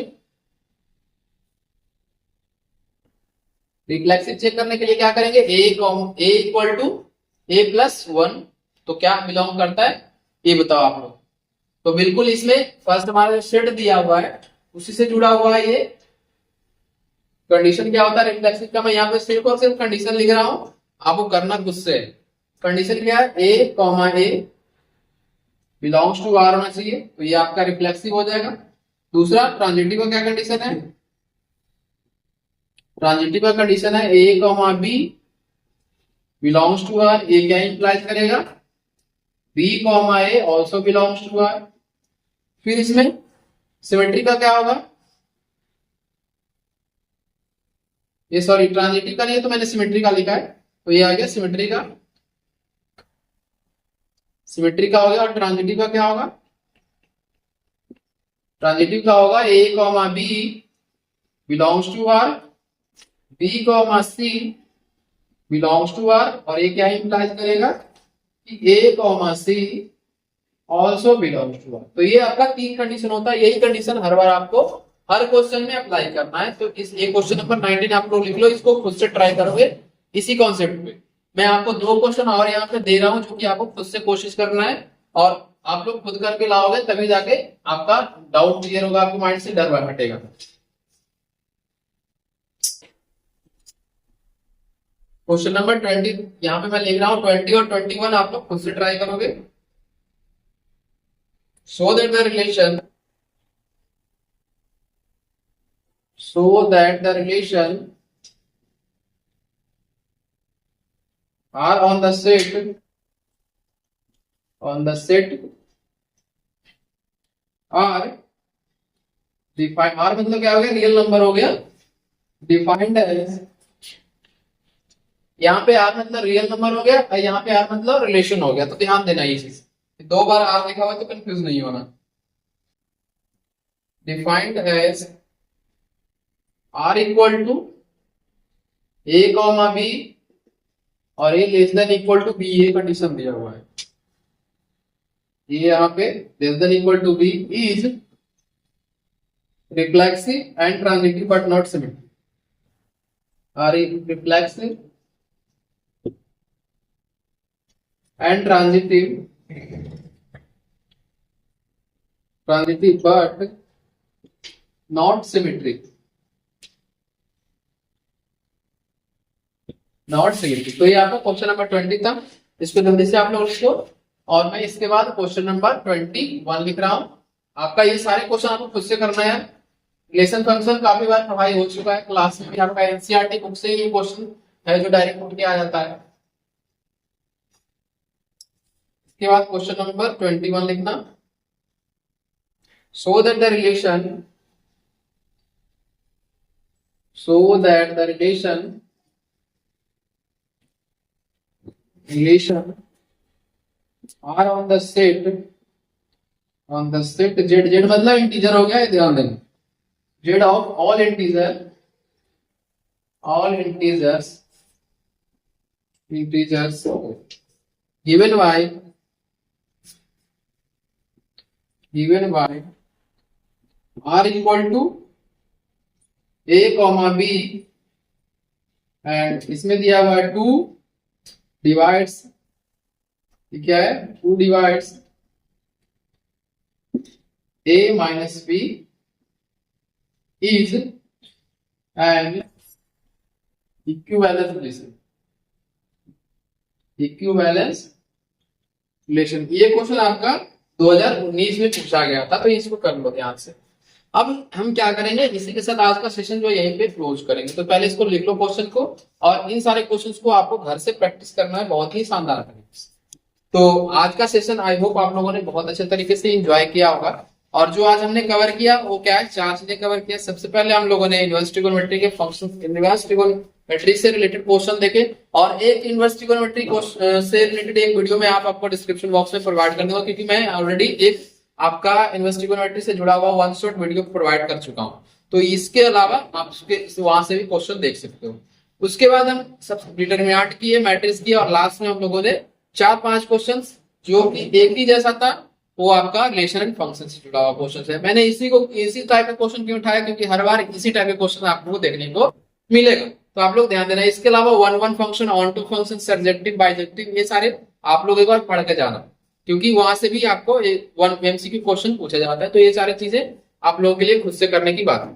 रिफ्लेक्सिव चेक करने के लिए क्या करेंगे, a equal to a plus 1, तो क्या बिलोंग करता है ये बताओ आप लोग। तो बिल्कुल इसमें फर्स्ट हमारा सेट दिया हुआ है उसी से जुड़ा हुआ है ये। कंडीशन क्या होता है रिफ्लेक्सिव का, मैं यहाँ पे सिर्फ और सिर्फ कंडीशन लिख रहा हूं, आपको करना खुद से। कंडीशन क्या है, a comma A belongs to R होना चाहिए, तो ये आपका रिफ्लेक्सिव हो जाएगा। दूसरा ट्रांजिटिव का क्या कंडीशन है, ट्रांजिटिव का कंडीशन है a comma b belongs to R. ए क्या इंप्लाइज करेगा, b comma a also belongs to R. फिर इसमें सिमेट्री का क्या होगा, ये सॉरी ट्रांजिटिव का नहीं है तो मैंने सिमेट्री का लिखा है, तो ये आ गया सिमेट्री का। सिमेट्री का हो गया। और ट्रांजिटिव का क्या होगा, ट्रांजिटिव का होगा a comma b belongs to R, b comma c belongs to R, और ये क्या इंप्लाइज करेगा कि ए comma c also belongs to R. तो ये आपका 3 कंडीशन होता है, यही कंडीशन हर बार आपको हर क्वेश्चन में अप्लाई करना है। तो इस ये क्वेश्चन नंबर 19 आप लोग लिख लो, इसको खुद से ट्राई करोगे इसी कॉन्सेप्ट पे। मैं आपको 2 क्वेश्चन और यहाँ पे दे रहा हूं जो कि आपको खुद से कोशिश करना है, और आप लोग खुद करके लाओगे तभी जाके आपका डाउट क्लियर होगा, आपके माइंड से डर हटेगा। क्वेश्चन नंबर 20 यहाँ पे मैं लिख रहा हूं, 20 और 21 आप लोग खुद से ट्राई करोगे। Show that the relation so that the relation are on the set are defined, R मतलब क्या हो गया, रियल नंबर हो गया, डिफाइंड एज, यहाँ पे आर मतलब रियल नंबर हो गया और यहाँ पे आर मतलब रिलेशन हो गया। तो ध्यान देना ये चीज, दो बार आर लिखा हुआ तो कंफ्यूज नहीं होना। Defined as R equal to a comma b और a less than equal to b, ये कंडीशन दिया हुआ है। ये यहाँ पे less than equal to b is reflexive and transitive but not symmetric, are reflexive and transitive but not symmetric, तो ये आपका क्वेश्चन नंबर 20 था। इसको जल्दी से आप लोग लिखो और मैं इसके बाद क्वेश्चन नंबर 21 लिख रहा हूं। आपका ये सारे क्वेश्चन आपको खुद से करना है। रिलेशन फंक्शन काफी बार पढ़ाई हो चुका है क्लास में, आपका एनसीईआरटी बुक से ये क्वेश्चन है जो डायरेक्ट उठ के आ जाता है। इसके बाद क्वेश्चन नंबर 21 लिखना, so that the relation R on the set Z, Z मतलब इंटीजर हो गया, ध्यान देना, Z of all integers given by r equal to a comma b and इसमें दिया हुआ है 2 डिवाइड्स, क्या है, 2 divides a minus b is an equivalence relation। ये क्वेश्चन आपका 2019 में पूछा गया था, तो इसको कर लो ध्यान से। अब हम क्या करेंगे, इसी के साथ आज का सेशन जो यहीं पे क्लोज करेंगे। तो पहले इसको लिख लो क्वेश्चन को, और इन सारे क्वेश्चंस को आपको घर से प्रैक्टिस करना है बहुत ही शानदार तरीके से। तो आज का सेशन आई होप आप लोगों ने बहुत अच्छे तरीके से एंजॉय किया होगा। और जो आज हमने कवर किया वो क्या है, 4 चीजें कवर किया। सबसे पहले हम लोगों ने इनवर्स ट्रिगोनोमेट्री के फंक्शंस, इनवर्स ट्रिगोनोमेट्री से रिलेटेड क्वेश्चन देखे, और एक इनवर्स ट्रिगोनोमेट्री से रिलेटेड एक वीडियो में आपको डिस्क्रिप्शन बॉक्स में प्रोवाइड कर दूंगा, क्योंकि मैं ऑलरेडी एक आपका इनवर्स ट्रिगोनोमेट्री से जुड़ा हुआ 1 शॉट वीडियो प्रोवाइड कर चुका हूं। तो इसके अलावा आप वहां से भी क्वेश्चन देख सकते हो। उसके बाद हम सब डिटरमिनेंट किए, मैट्रिक्स किए, और लास्ट में हम लोगों ने 4-5 क्वेश्चन जो कि एक ही जैसा था, वो आपका रिलेशन एंड फंक्शन से जुड़ा हुआ क्वेश्चन है। मैंने इसी टाइप का क्वेश्चन क्यों उठाया, क्योंकि हर बार इसी टाइप के क्वेश्चन आपको देखने को मिलेगा, तो आप लोग ध्यान देना। इसके अलावा 1-1 function, on-to function, surjective, bijective, ये सारे आप लोग एक बार पढ़ के जाना, क्योंकि वहां से भी आपको 1 MCQ क्वेश्चन पूछा जाता है। तो ये सारी चीजें आप लोगों के लिए खुद से करने की बात है।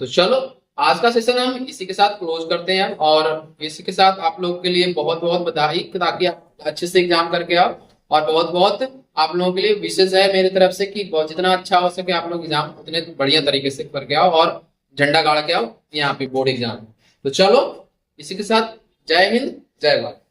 तो चलो आज का सेशन हम इसी के साथ क्लोज करते हैं, और इसी के साथ आप लोगों के लिए बहुत बहुत बधाई, ताकि आप अच्छे से एग्जाम करके आओ। और बहुत बहुत आप लोगों के लिए विशेष है मेरी तरफ से कि जितना अच्छा हो सके आप लोग एग्जाम उतने बढ़िया तरीके से करके आओ और झंडा गाड़ के आओ यहाँ पे बोर्ड एग्जाम। तो चलो इसी के साथ जय हिंद, जय भारत।